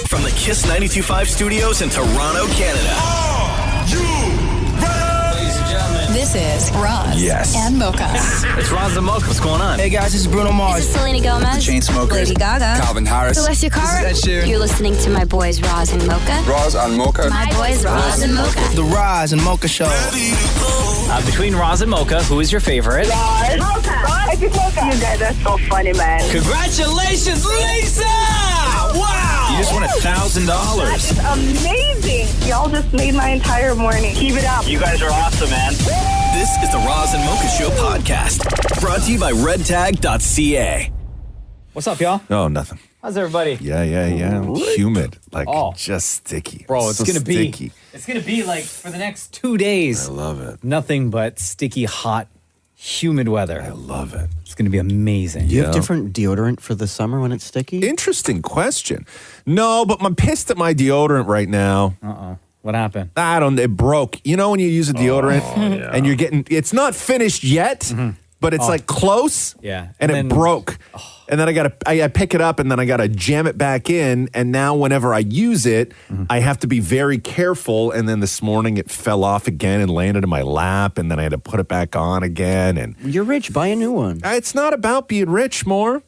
From the Kiss 92.5 studios in Toronto, Canada. Are you ready? Ladies and gentlemen. This is Roz and Mocha. It's Roz and Mocha. What's going on? Hey guys, this is Bruno Mars. This is Selena Gomez. The Chainsmokers. Lady Gaga. Calvin Harris. Celestia Cara. This is Ed Sheeran. You're listening to my boys Roz and Mocha. Roz and Mocha. My boys Roz and Mocha. The Roz and Mocha Show. Between Roz and Mocha, who is your favorite? Mocha. You guys are so funny, man. Congratulations, Lisa! Wow! You just won $1,000. That's amazing. Y'all just made my entire morning. Keep it up. You guys are awesome, man. This is the Roz and Mocha Show podcast. Brought to you by redtag.ca. What's up, y'all? Oh, nothing. How's everybody? Yeah. Humid. Like, just sticky. Bro, it's so gonna be sticky. It's gonna be like for the next 2 days. I love it. Nothing but sticky, hot, humid weather. I love it. It's gonna be amazing. Do you have different deodorant for the summer when it's sticky? Interesting question. No, but I'm pissed at my deodorant right now. What happened? It broke. You know when you use a deodorant and you're getting, it's not finished yet, but it's like close. Yeah. And And it then- broke. And then I pick it up and then I got to jam it back in. And now whenever I use it, I have to be very careful. And then this morning it fell off again and landed in my lap. And then I had to put it back on again. And You're rich. Buy a new one. it's not about being rich more.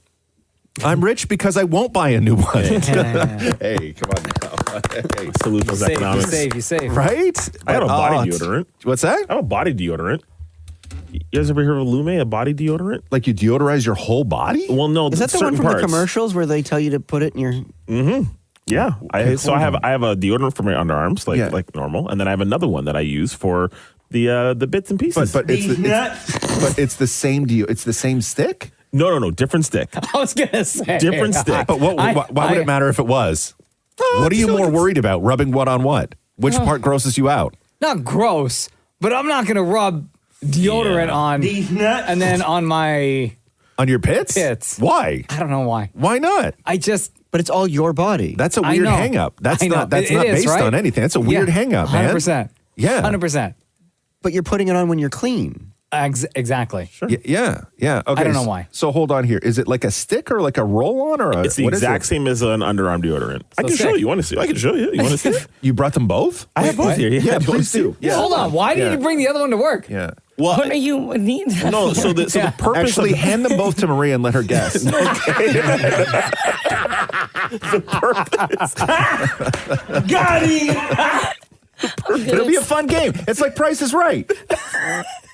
I'm rich because I won't buy a new one. Hey, come on now. Hey. Salute those economics. You save. Right? I have a body it's- deodorant. What's that? I have a body deodorant. You guys ever heard of Lume, a body deodorant? Like you deodorize your whole body? Well, no. Is that the one certain from parts. the commercials where they tell you to put it in your... Yeah. I have a deodorant for my underarms, Yeah. like normal, and then I have another one that I use for the bits and pieces. But it's the same deal. It's the same stick? No, different stick. I was gonna say Different stick. But why would it matter if it was? What are you more worried about? Rubbing what on what? Which part grosses you out? Not gross, but I'm not gonna rub deodorant on and then on my On your pits? Pits. Why? I don't know why. Why not? But it's all your body. That's a I weird know. hang up. That's I know. not that's It not is, based right? on anything. That's a weird hang up, man. 100%. Yeah. 100%. But you're putting it on when you're clean. Exactly. Yeah. Okay. I don't know why. So hold on here. Is it like a stick or like a roll-on or a? It's the what is exact it? same as an underarm deodorant. I can sick. show you. You want to see? I can show you. You want to see? You brought them both? I have both here. Yeah, Do you want please to see? do. Yeah. Hold on. Why did you bring the other one to work? Yeah. Well, What are you need that no. for? So the purpose Actually, of hand them both to Maria and let her guess. Got him! It'll be a fun game. It's like Price is Right.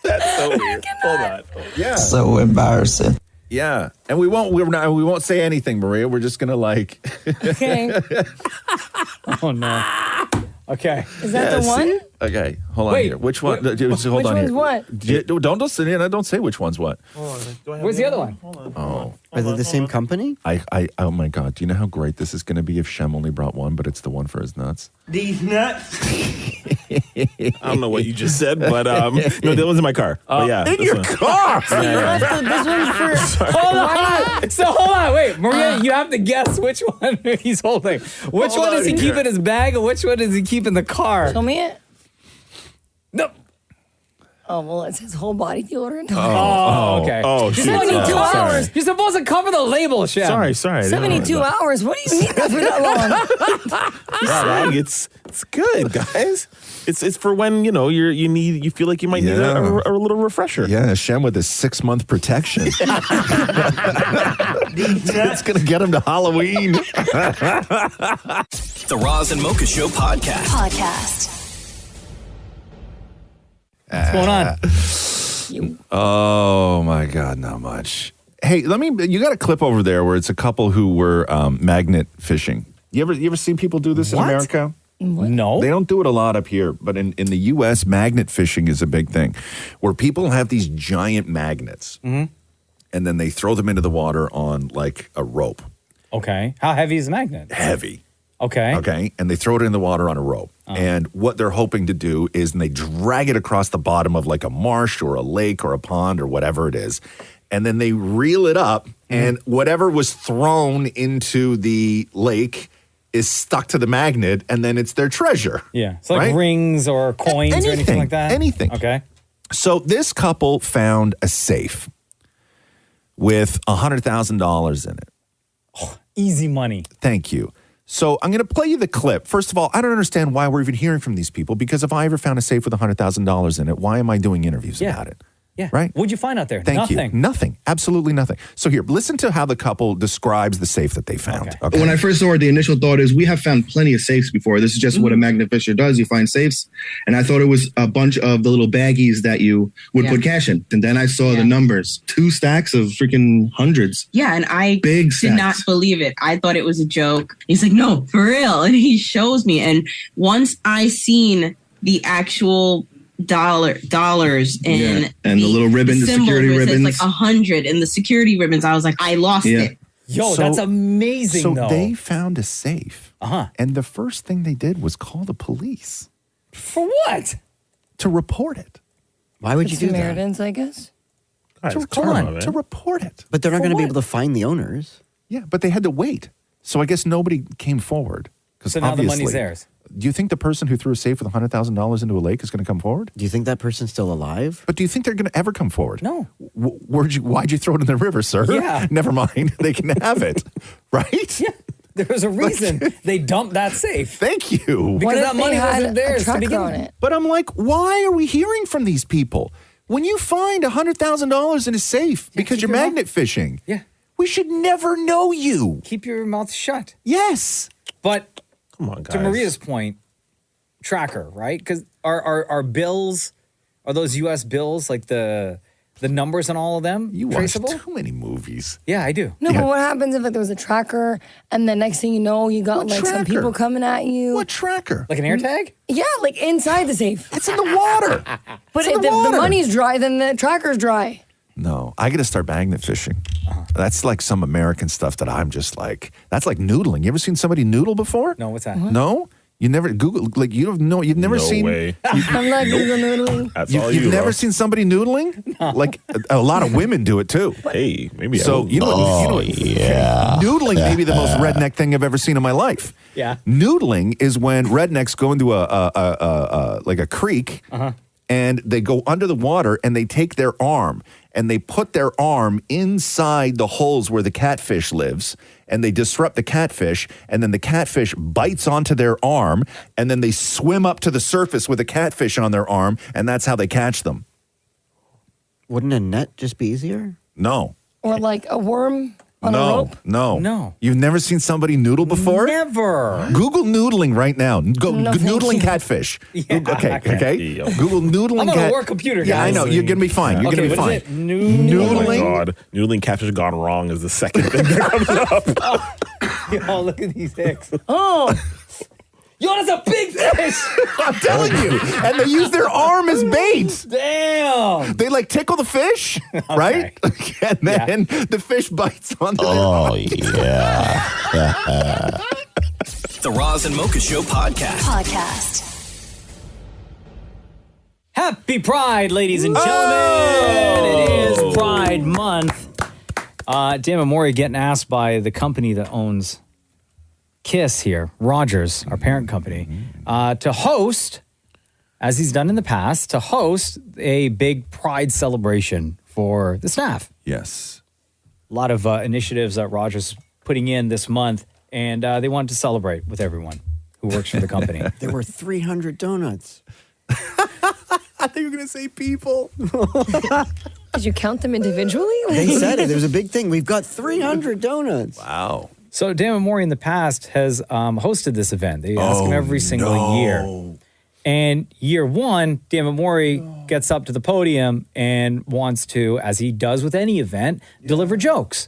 That's so weird. Hold on. Yeah. So embarrassing. Yeah. And we won't say anything, Maria. We're just gonna like Okay. Oh, no. Okay. Is that the one? Okay, hold on Wait, here. Which one? wait, hold which on one's here. what? Don't say which one's what. Where's the other one? Oh, Are they the same company? oh my God! Do you know how great this is going to be if Shem only brought one, but it's the one for his nuts? These nuts. I don't know what you just said, but no, that one's in my car. But yeah, In this your one. car. This one's for... Hold on. So hold on. Wait, Maria, you have to guess which one he's holding. Which Hold one does he on keep here. in his bag and which one does he keep in the car? Show me it. No. Oh, well, it says whole body deodorant. Oh, okay. Oh, shit. 72 Sorry. hours. You're supposed to cover the label, Shem. Sorry. I didn't know 72 that. hours. What do you need that for that long? Yeah, dog, it's good, guys. It's for when you feel like you might need Yeah. a little refresher. Yeah, Shem with his 6-month protection. It's going to get him to Halloween. The Roz and Mocha Show podcast. What's going on? Oh my God, not much. Hey, you got a clip over there where it's a couple who were magnet fishing. You ever seen people do this in What? America? No. They don't do it a lot up here, but in the U.S., magnet fishing is a big thing, where people have these giant magnets, and then they throw them into the water on like a rope. Okay. How heavy is the magnet? Heavy. Okay. Okay. And they throw it in the water on a rope. And what they're hoping to do is they drag it across the bottom of like a marsh or a lake or a pond or whatever it is. And then they reel it up, and whatever was thrown into the lake is stuck to the magnet, and then it's their treasure. Yeah. It's like right? rings or coins or anything like that? Anything. Okay. So this couple found a safe with $100,000 in it. Easy money. Thank you. So I'm going to play you the clip. First of all, I don't understand why we're even hearing from these people, because if I ever found a safe with $100,000 in it, why am I doing interviews about it? Yeah. Right? What'd you find out there? Thank Nothing. you. Nothing. Absolutely nothing. So here, listen to how the couple describes the safe that they found. Okay. When I first saw it, the initial thought is we have found plenty of safes before. This is just what a magnet fisher does. You find safes. And I thought it was a bunch of the little baggies that you would put cash in. And then I saw the numbers, 2 stacks of freaking hundreds. Yeah, and I Big did not believe it. I thought it was a joke. He's like, no, for real. And he shows me. And once I seen the actual dollars and the little ribbon, the security ribbons, like 100 and the security ribbons, I was like, I lost it. Yo, that's amazing. So though. they found a safe. And the first thing they did was call the police. For what? To report it. Why would you do that? Samaritans, I guess. To report it. But they're not going to be able to find the owners. Yeah, but they had to wait. So I guess nobody came forward. So now the money's theirs. Do you think the person who threw a safe with $100,000 into a lake is going to come forward? Do you think that person's still alive? But do you think they're going to ever come forward? No. Why'd you throw it in the river, sir? Yeah. Never mind. They can have it. Right? Yeah. There was a reason they dumped that safe. Thank you. Because that money wasn't theirs to begin with. But I'm like, why are we hearing from these people? When you find $100,000 in a safe because you're magnet fishing, we should never know you. Keep your mouth shut. Yes. But come on, guys. To Maria's point, tracker, right? Because our bills, are those U.S. bills, like the numbers on all of them You traceable? watch too many movies. Yeah, I do. No, but what happens if like there was a tracker and then next thing you know, you got like some people coming at you? What tracker? Like an air tag? Yeah, like inside the safe. It's in the water. But It's in if the the water. money's dry, then the tracker's dry. No, I got to start magnet fishing. That's like some American stuff that I'm just like, that's like noodling. You ever seen somebody noodle before? No, what's that? No? You never Google, like you don't know, you've never No seen. way. I'm not Google noodling. That's all you You've never are. seen somebody noodling? Like a lot of women do it too. Hey, maybe So you know what? Noodling may be the most redneck thing I've ever seen in my life. Yeah. Noodling is when rednecks go into a creek and they go under the water and they take their arm and they put their arm inside the holes where the catfish lives and they disrupt the catfish and then the catfish bites onto their arm and then they swim up to the surface with a catfish on their arm and that's how they catch them. Wouldn't a net just be easier? No. Or like a worm on a rope. No. You've never seen somebody noodle before? Never. Google noodling right now. Go No, thank noodling you. catfish. Yeah, Okay. Google noodling I'm on a work computer, Yeah, I guys. know. You're going to be fine. You're going to be what fine. is it? Noodling. Oh my God. Noodling catfish gone wrong is the second thing that comes up. Yo, look at these dicks. Oh. Yo, that's a big fish. I'm telling you. And they use their arm as bait. Damn. They like tickle the fish, right? And then the fish bites onto their arm. The Roz and Mocha Show podcast. Happy Pride, ladies and gentlemen. It is Pride Month. Dan Memorial getting asked by the company that owns Kiss here, Rogers, our parent company, to host, as he's done in the past, to host a big Pride celebration for the staff. Yes. A lot of initiatives that Rogers putting in this month, and they wanted to celebrate with everyone who works for the company. There were 300 donuts. I think you're going to say people. Did you count them individually? They said it. There was a big thing. We've got 300 donuts. Wow. So Dan Memorial in the past has hosted this event. They ask him every single year. And year one, Dan Memorial gets up to the podium and wants to, as he does with any event, deliver jokes.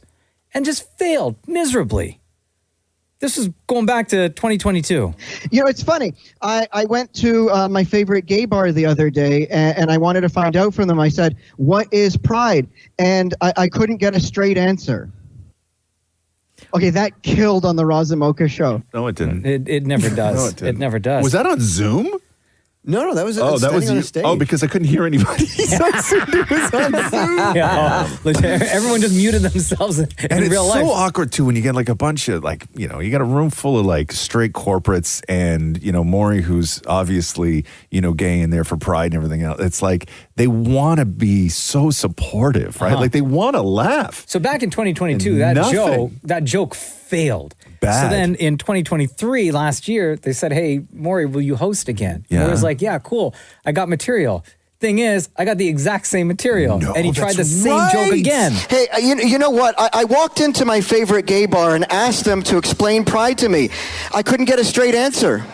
And just failed miserably. This is going back to 2022. You know, it's funny. I went to my favorite gay bar the other day, and I wanted to find out from them. I said, what is Pride? And I couldn't get a straight answer. Okay, that killed on the Roz and Mocha show. No, it didn't. It never does. No, it didn't. It never does. Was that on Zoom? No, that was that was on you. a stage. Oh, because I couldn't hear anybody. So I assumed it was on Zoom. Yeah. Everyone just muted themselves in And it's real life. so awkward too when you get like a bunch of like, you got a room full of like straight corporates and, Maury, who's obviously, gay in there for pride and everything else. It's like they want to be so supportive, right? Like they want to laugh. So back in 2022, And that joke failed. Bad. So then in 2023, last year, they said, hey, Maury, will you host again? Yeah. Maury was like, yeah, cool. I got material. Thing is, I got the exact same material. And he tried the same joke again. Hey, you know what? I walked into my favorite gay bar and asked them to explain pride to me. I couldn't get a straight answer.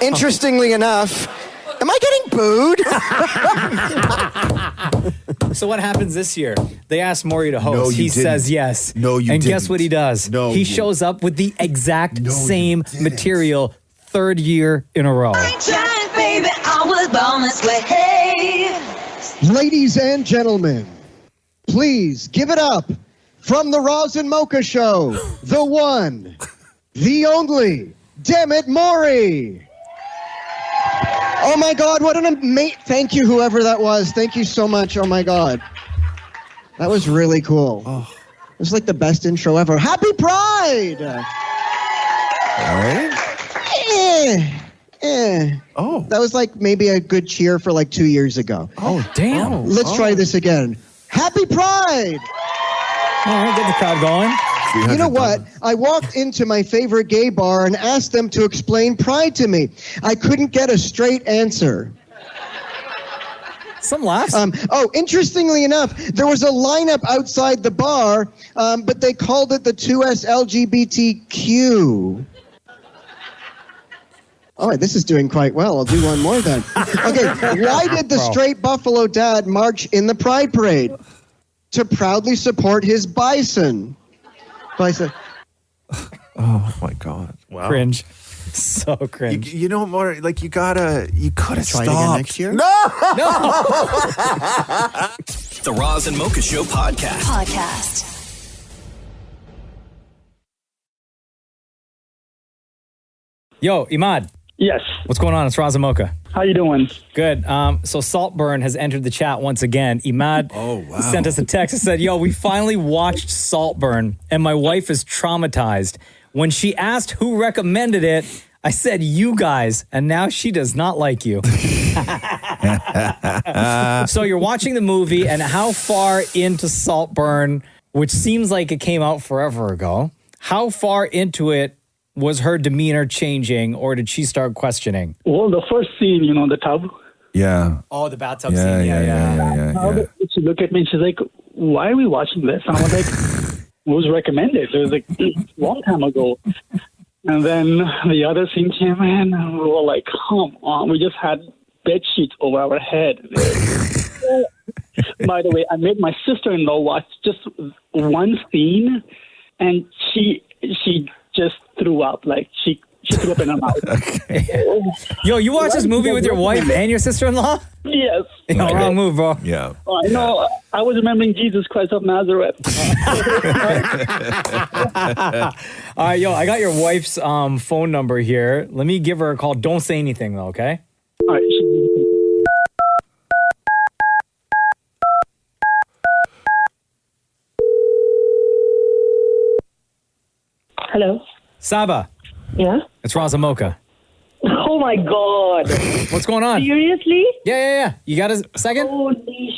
Interestingly enough, am I getting booed? So what happens this year? They asked Maury to host. No, you he didn't. says yes. No, you And guess didn't. what he does? No, he you- shows up with the exact same material 3rd year in a row. Baby, I was born this way. Ladies and gentlemen, please give it up from the Roz and Mocha Show, the one, the only, Dammit Maury. Oh my God, what an amazing, thank you whoever that was. Thank you so much, oh my God. That was really cool. It was like the best intro ever. Happy Pride! All right. Oh. That was like maybe a good cheer for like 2 years ago. Oh, damn. Let's try this again. Happy Pride! All right, get the crowd going. You know what? I walked into my favorite gay bar and asked them to explain pride to me. I couldn't get a straight answer. Some laughs. Interestingly enough, there was a lineup outside the bar, but they called it the 2S LGBTQ. All right, this is doing quite well. I'll do one more then. Okay, why did the straight Buffalo dad march in the Pride Parade? To proudly support his bison. Bison. Oh my God! Wow. Cringe. So cringe. You know, Maury, like you could have Try stopped. it again next year? The Roz and Mocha Show podcast. Yo, Imad. Yes. What's going on? It's Roz and Mocha. How you doing? Good. So Saltburn has entered the chat once again. Imad sent us a text and said, yo, we finally watched Saltburn and my wife is traumatized. When she asked who recommended it, I said, you guys, and now she does not like you. So you're watching the movie, and how far into Saltburn, which seems like it came out forever ago, how far into it was her demeanor changing, or did she start questioning? Well, the first scene, the tub. Yeah. Oh, the bathtub scene. Yeah. She looked at me and she's like, why are we watching this? And I was like, it was recommended. It was like a long time ago. And then the other scene came in and we were like, come on. We just had bed sheets over our head. By the way, I made my sister-in-law watch just one scene and she just threw up. Like she threw up in her mouth. Okay. Yo, you watch this movie with your wife and your sister-in-law? Yes. No, wrong move, bro. Yeah. I know. I was remembering Jesus Christ of Nazareth. All right, yo, I got your wife's phone number here. Let me give her a call. Don't say anything, though, okay? All right. Hello. Saba. Yeah? It's Raza Mocha. Oh my God. What's going on? Seriously? Yeah. You got a second? Holy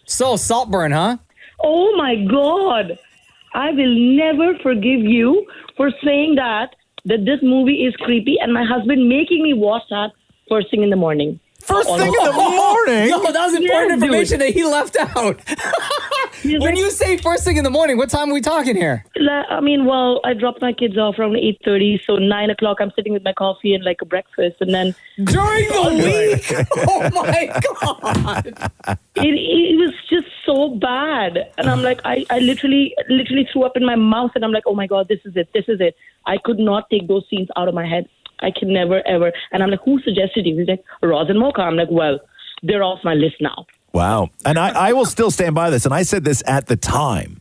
So, Saltburn, huh? Oh my God. I will never forgive you for saying that this movie is creepy and my husband making me watch that first thing in the morning. First thing in the morning? Yo, that was important information that he left out. When you say first thing in the morning, what time are we talking here? I mean, well, I dropped my kids off around 8:30, so 9 o'clock I'm sitting with my coffee and like a breakfast, and then... During the week? Oh my God. It was just so bad. And I'm like, I literally threw up in my mouth, and I'm like, oh my God, this is it. I could not take those scenes out of my head. I can never, ever. And I'm like, who suggested you? He's like, Roz and Mocha. I'm like, well, they're off my list now. Wow. And I will still stand by this. And I said this at the time.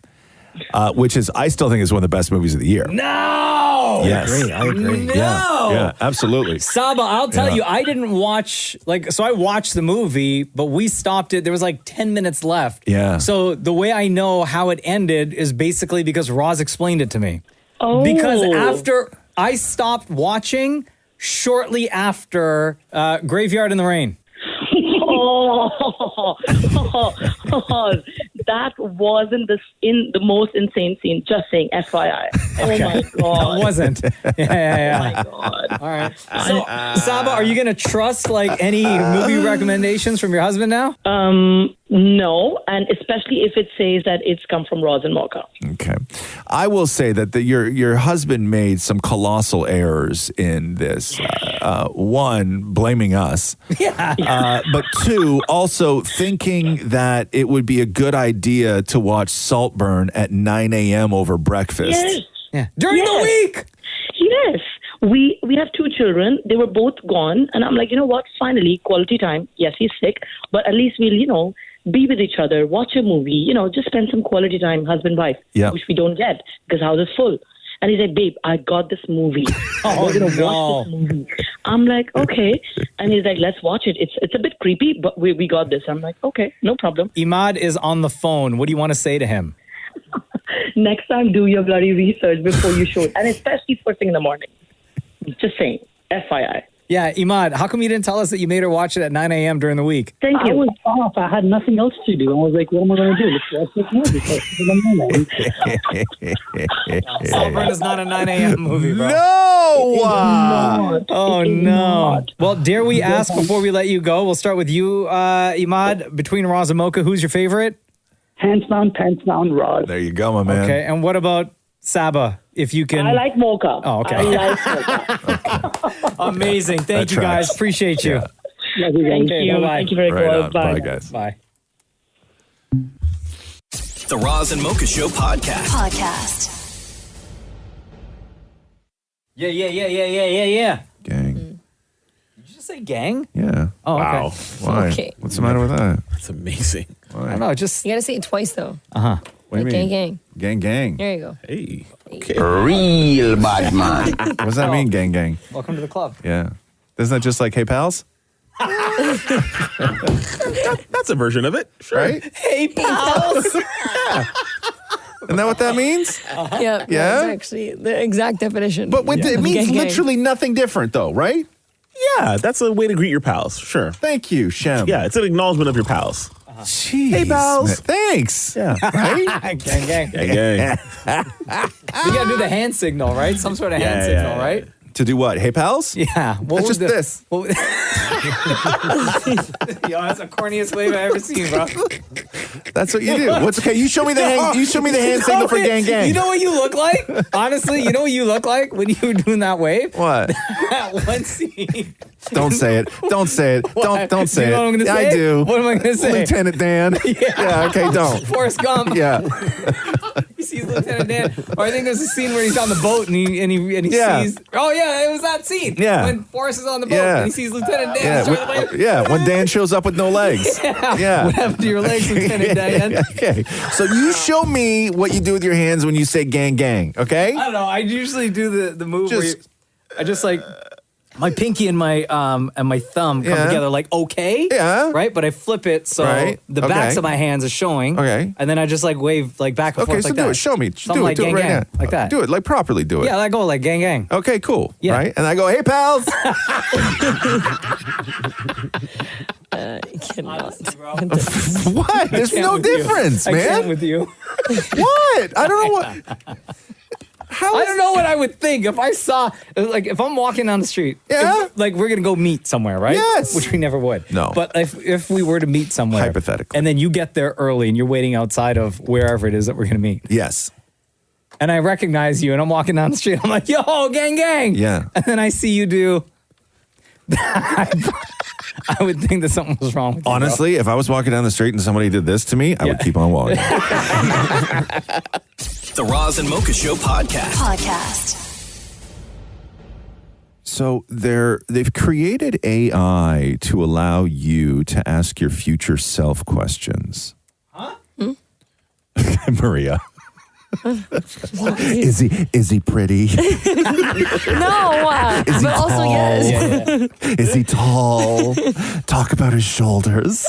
which is, I still think is one of the best movies of the year. No! Yes. I agree. No! Yeah, absolutely. Saba, I'll tell Yeah. you, I didn't watch, so I watched the movie, but we stopped it. There was 10 minutes left. Yeah. So the way I know how it ended is basically because Roz explained it to me. Oh. Because after I stopped watching, shortly after Graveyard in the Rain. That wasn't the most insane scene. Just saying, FYI. Oh my god, It wasn't. Yeah. Oh my god. All right. So, Saba, are you gonna trust any movie recommendations from your husband now? No, and especially if it says that it's come from Roz and Mocha. Okay. I will say that your husband made some colossal errors in this. One, blaming us. Yeah. But two, also thinking that it would be a good idea to watch Saltburn at 9 a.m. over breakfast. Yes. Yeah. During the week. Yes. We have 2 children. They were both gone. And I'm like, you know what? Finally, quality time. Yes, he's sick. But at least we'll, be with each other, watch a movie, just spend some quality time, husband-wife, which we don't get because house is full. And he's like, babe, I got this movie. We're going to watch this movie. I'm like, okay. And he's like, let's watch it. It's a bit creepy, but we got this. I'm like, okay, no problem. Imad is on the phone. What do you want to say to him? Next time, do your bloody research before you show it. And especially first thing in the morning. Just saying, FYI. Yeah, Imad, how come you didn't tell us that you made her watch it at 9 a.m. during the week? Thank you. I was off. I had nothing else to do. I was like, what am I going to do? Let's watch this movie. Saltburn is not a 9 a.m. movie, bro. No! Oh, no. Well, dare we ask before we let you go? We'll start with you, Imad. Between Roz and Mocha, who's your favorite? Hands down, Roz. There you go, my man. Okay, and what about Saba? If you can. I like Mocha. Oh, okay. I like Mocha. Amazing. Thank you, guys. Appreciate you. Thank you. Bye-bye. Thank you very much. Bye, guys. Bye. The Roz and Mocha Show Podcast. Yeah. Gang. Did you just say gang? Yeah. Oh, okay. Wow. Why? Okay. What's the matter with that? That's amazing. Why? I don't know. Just. You gotta say it twice though. Uh-huh. What do you Gang, mean? gang. Gang. There you go. Hey. Okay. Real bad man. What does that mean, gang? Welcome to the club. Yeah. Isn't that just like, hey, pals? That's a version of it. Sure. Right? Hey, pals. Isn't that what that means? Yeah. Yeah? That's actually the exact definition. But it means Gang, gang. literally nothing different, though, right? Yeah, that's a way to greet your pals. Sure. Thank you, Shem. Yeah, it's an acknowledgement of your pals. Jeez, Hey, pals. man. Thanks. Yeah. gang. Gang, gang. We gotta do the hand signal, right? Some sort of hand signal, right? To do what? Hey, pals? Yeah. That's just this. Yo, that's the corniest wave I've ever seen, bro. That's what you do. What's okay? You show me the hand. You show me the hand signal for gang. You know what you look like? Honestly, you know what you look like when you were doing that wave? What? That one scene. Don't say it. Don't say it. Don't say Do you know what I'm it. gonna say? I do. What am I gonna say? Lieutenant Dan. Yeah. Okay. Don't. Forrest Gump. Yeah. He sees Lieutenant Dan. Or I think there's a scene where he's on the boat and he Yeah. sees. Oh yeah, it was that scene. Yeah. When Forrest is on the boat Yeah. and he sees Lieutenant Dan. Yeah. He's trying to wave. When Dan shows up with no legs. Yeah. What happened to your legs, Lieutenant Dan? Okay. So you show me what you do with your hands when you say gang. Okay. I don't know. I usually do the move where I just like my pinky and my thumb come together like okay. Yeah. Right? But I flip it so the backs of my hands are showing. Okay. And then I just like wave like back and forth Okay. So like do that. it. Show me. Something Do it. like Do it gang, right gang, now. like that. Do it. Like properly. Do it. Yeah, I go like gang. Okay. Cool. Yeah. Right. And I go, hey pals. You cannot. What? There's no difference, man. I can't with you. What? I don't know what. I don't know what I would think if I saw, like, if I'm walking down the street. Yeah. Like, we're going to go meet somewhere, right? Yes. Which we never would. No. But if we were to meet somewhere. Hypothetically. And then you get there early and you're waiting outside of wherever it is that we're going to meet. Yes. And I recognize you and I'm walking down the street. I'm like, yo, gang. Yeah. And then I see you do that. I would think that something was wrong with you. Honestly, if I was walking down the street and somebody did this to me, I would keep on walking. The Roz and Mocha Show podcast. So they've created AI to allow you to ask your future self questions. Huh? Maria. Is he pretty? No, Is he but also tall? yes. Is he tall? Talk about his shoulders.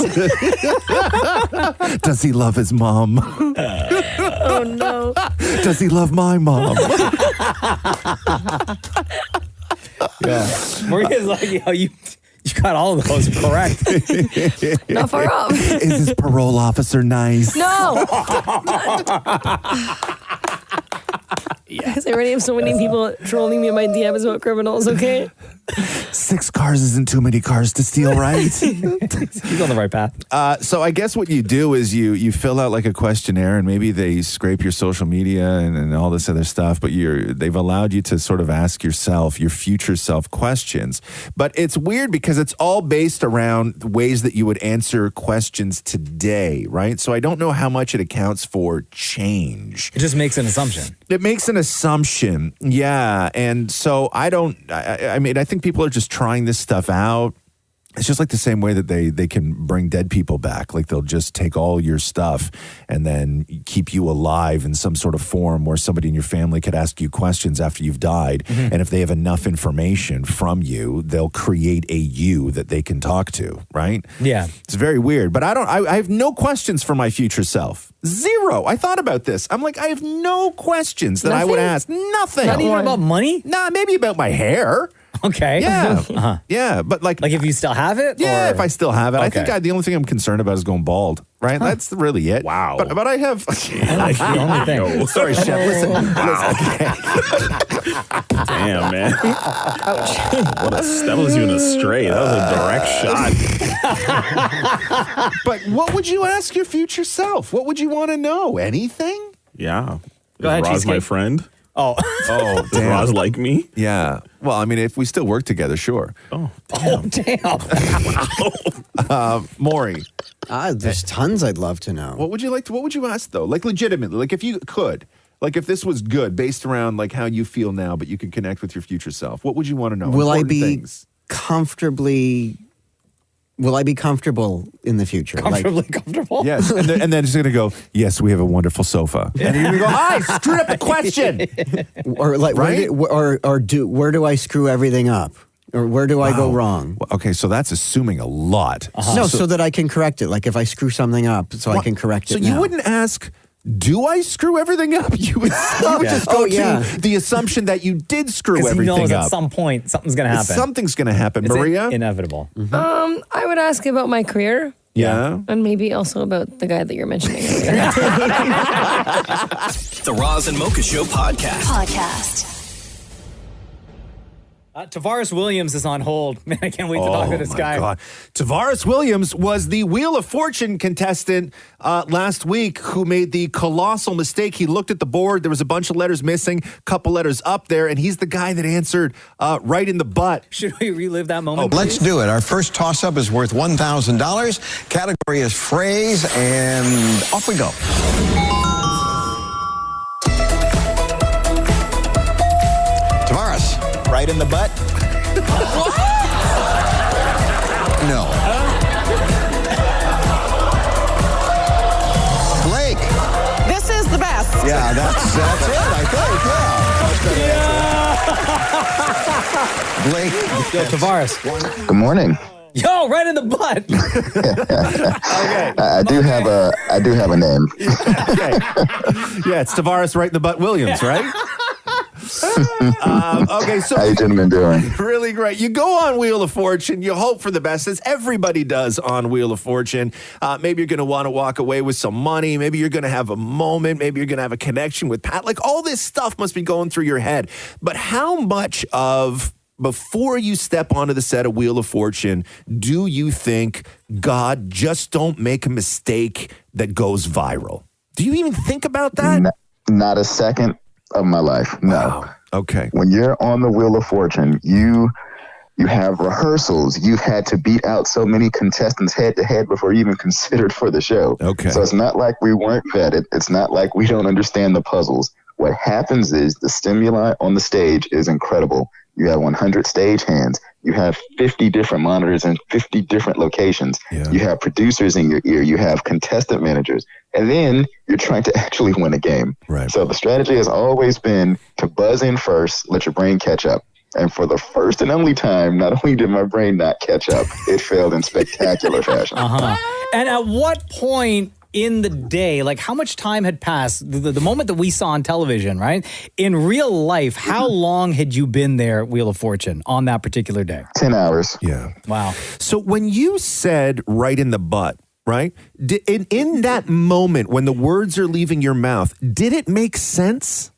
Does he love his mom? Oh no. Does he love my mom? Yeah. Maria's like, you got all of those correct. Not far off. Is his parole officer nice? No. Because I already have so many people trolling me in my DMs about criminals, okay? 6 cars isn't too many cars to steal, right? He's on the right path. So I guess what you do is you fill out like a questionnaire, and maybe they scrape your social media and all this other stuff, but they've allowed you to sort of ask yourself, your future self, questions. But it's weird because it's all based around ways that you would answer questions today, right? So I don't know how much it accounts for change. It just makes an assumption. It makes an assumption, yeah. And so I mean, I think people are just trying this stuff out. It's just like the same way that they can bring dead people back. Like they'll just take all your stuff and then keep you alive in some sort of form where somebody in your family could ask you questions after you've died. Mm-hmm. And if they have enough information from you, they'll create a you that they can talk to, right? Yeah. It's very weird. But I have no questions for my future self. Zero. I thought about this. I'm like, I have no questions that I would ask. Nothing. Not even about money? Nah, maybe about my hair. Okay. Yeah. Yeah. But like if you still have it? Yeah, or? if I still have it. Okay. I think the only thing I'm concerned about is going bald, right? Huh. That's really it. Wow. But I have... That's the only thing. Sorry, Chef. Listen. Damn, man. That was even a stray. That was a direct shot. But what would you ask your future self? What would you want to know? Anything? Yeah. Go ahead, Roz my Cheesecake. friend? Oh. Oh, Does Roz like me? Yeah. Well, I mean, if we still work together, sure. Oh, damn. Maury. There's tons I'd love to know. What would you ask, though? Like, legitimately, like, if you could. Like, if this was good, based around, like, how you feel now, but you can connect with your future self, what would you want to know? Will I be things. Will I be comfortable in the future? Comfortable? Yes. And then it's going to go, yes, we have a wonderful sofa. And you're going to go, I screwed up the question. Or like, right? where do I screw everything up? Or where do I go wrong? Well, okay, so that's assuming a lot. No, so that I can correct it. Like if I screw something up, I can correct it. So you wouldn't ask, do I screw everything up? You would just go to the assumption that you did screw everything up. Because he knows at some point something's going to happen. Something's going to happen. It's Maria? Inevitable. I would ask about my career. Yeah. And maybe also about the guy that you're mentioning earlier. The Roz and Mocha Show podcast. Tavaris Williams is on hold. Man, I can't wait to talk to this guy. God. Tavaris Williams was the Wheel of Fortune contestant last week who made the colossal mistake. He looked at the board. There was a bunch of letters missing, couple letters up there, and he's the guy that answered right in the butt. Should we relive that moment? Let's do it. Our first toss-up is worth $1,000. Category is phrase, and off we go. Tavaris. Right in the butt? No. Blake. This is the best. Yeah, that's it, I think, Blake. Yo, Tavaris. Good morning. Yo, right in the butt. Okay. I do have a name. Okay. Yeah, it's Tavaris right in the butt Williams, right? Okay, so how you gentlemen doing? Really great. You go on Wheel of Fortune. You hope for the best, as everybody does on Wheel of Fortune. Maybe you're going to want to walk away with some money. Maybe you're going to have a moment. Maybe you're going to have a connection with Pat. Like, all this stuff must be going through your head. But how much of, before you step onto the set of Wheel of Fortune, do you think, God, just don't make a mistake that goes viral? Do you even think about that? Not a second of my life. No. Wow. Okay. When you're on the Wheel of Fortune, you have rehearsals. You've had to beat out so many contestants head to head before you even considered for the show. Okay. So it's not like we weren't vetted. It's not like we don't understand the puzzles. What happens is the stimuli on the stage is incredible. You have 100 stagehands. You have 50 different monitors in 50 different locations. You have producers in your ear. You have contestant managers. And then you're trying to actually win a game. Right. So the strategy has always been to buzz in first, let your brain catch up. And for the first and only time, not only did my brain not catch up, it failed in spectacular fashion. And at what point in the day, like how much time had passed, the moment that we saw on television, right? In real life, how long had you been there at Wheel of Fortune on that particular day? 10 hours. Yeah. Wow. So when you said right in the butt, right? In that moment when the words are leaving your mouth, did it make sense?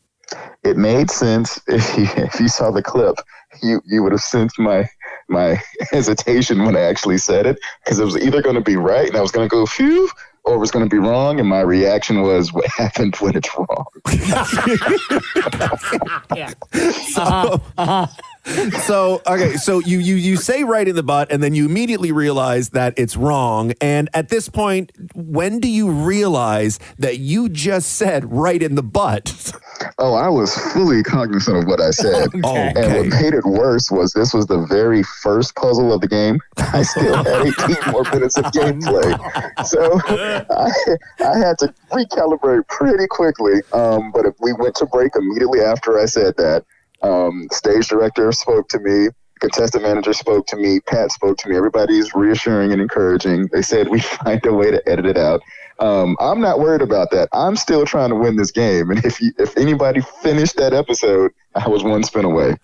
It made sense. If you saw the clip, you would have sensed my hesitation when I actually said it, because it was either going to be right and I was going to go phew, or it was going to be wrong, and my reaction was, what happened when it's wrong? So okay, so you say right in the butt, and then you immediately realize that it's wrong. And at this point, when do you realize that you just said right in the butt? Oh, I was fully cognizant of what I said. Okay. And what made it worse was this was the very first puzzle of the game. I still had 18 more minutes of gameplay. So I had to recalibrate pretty quickly. But we went to break immediately after I said that. Stage director spoke to me. Contestant manager spoke to me. Pat spoke to me. Everybody's reassuring and encouraging. They said we find a way to edit it out. I'm not worried about that. I'm still trying to win this game. And if anybody finished that episode, I was one spin away.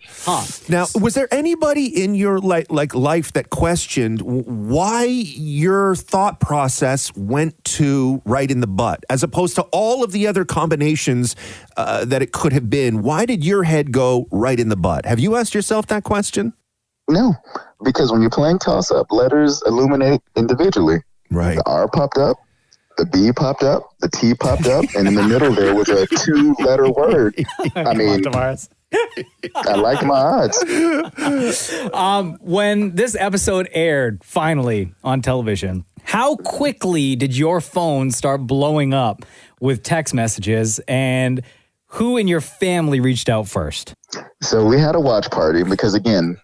Now, was there anybody in your life that questioned why your thought process went to right in the butt, as opposed to all of the other combinations that it could have been? Why did your head go right in the butt? Have you asked yourself that question? No, because when you're playing toss-up, letters illuminate individually. Right. The R popped up. The B popped up, the T popped up, and in the middle there was a 2-letter word. I mean, Tavaris. I like my odds. When this episode aired finally on television, how quickly did your phone start blowing up with text messages, and who in your family reached out first? So we had a watch party because, again,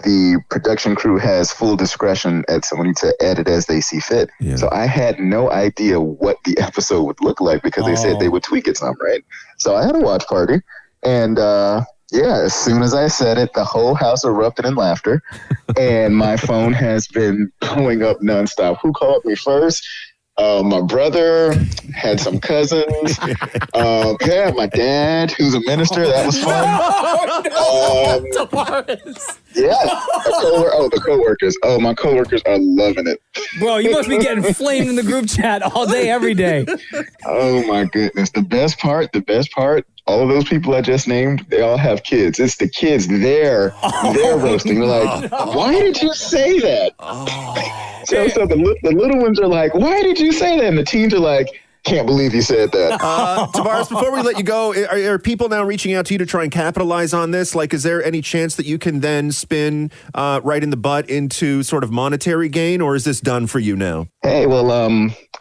the production crew has full discretion at someone to edit as they see fit. Yeah. So I had no idea what the episode would look like because they said they would tweak it some, right? So I had a watch party, and as soon as I said it, the whole house erupted in laughter, and my phone has been blowing up nonstop. Who called me first? My brother, had some cousins. My dad, who's a minister. That was fun. The coworkers. Oh, my coworkers are loving it. Bro, you must be getting flamed in the group chat all day, every day. Oh my goodness. The best part, all of those people I just named, they all have kids. It's the kids. They're roasting. They're like, why did you say that? So the little ones are like, why did you say that? And the teens are like, can't believe you said that. Tavaris, before we let you go, are people now reaching out to you to try and capitalize on this? Like, is there any chance that you can then spin right in the butt into sort of monetary gain, or is this done for you now? Hey, well,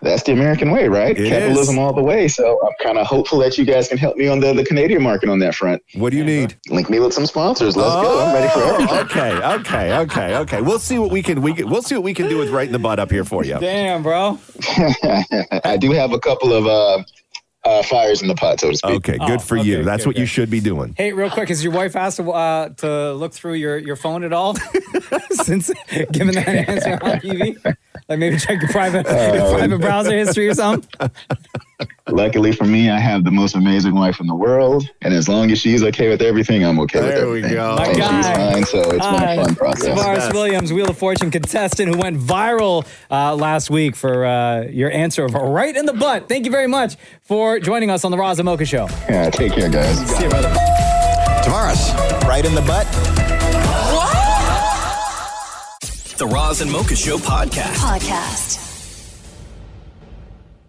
that's the American way, right? Capitalism all the way. So I'm kind of hopeful that you guys can help me on the Canadian market on that front. What do you need? Link me with some sponsors. Let's go. I'm ready for everything. Okay. We'll see what we can do with right in the butt up here for you. Damn, bro. I do have a couple of fires in the pot, so to speak. Okay, good for you. That's what you should be doing. Hey, real quick, has your wife asked to look through your phone at all since giving that answer on TV? Like maybe check your private browser history or something? Luckily for me, I have the most amazing wife in the world, and as long as she's okay with everything, I'm okay with everything. There we go. My and guy. she's fine, so it's been a fun process. Tavaris Williams, Wheel of Fortune contestant who went viral last week for your answer of right in the butt. Thank you very much for joining us on the Roz and Mocha Show. Yeah, take care, guys. See you, brother. Tavaris, right in the butt. The Roz and Mocha Show podcast.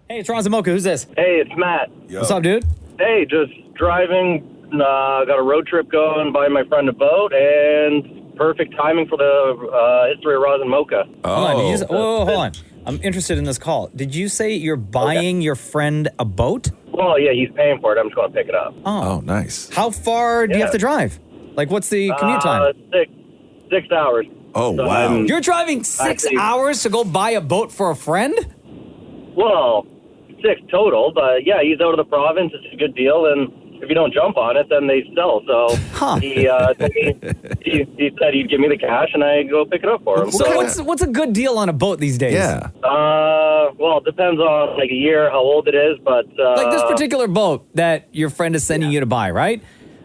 Hey, it's Roz and Mocha. Who's this? Hey, it's Matt. What's up, dude? Hey, just driving. Got a road trip going, buying my friend a boat, and perfect timing for the history of Roz and Mocha. Hold on. I'm interested in this call. Did you say you're buying your friend a boat? Well, yeah, he's paying for it. I'm just going to pick it up. Oh, nice. How far do you have to drive? Like, what's the commute time? 6 hours. Oh, So wow. You're driving 6 hours to go buy a boat for a friend? Well, 6 total, but yeah, he's out of the province. It's a good deal, and if you don't jump on it, then they sell. So he said he'd give me the cash, and I go pick it up for him. So what's a good deal on a boat these days? Yeah. Well, it depends on like a year, how old it is, but Like this particular boat that your friend is sending you to buy, right?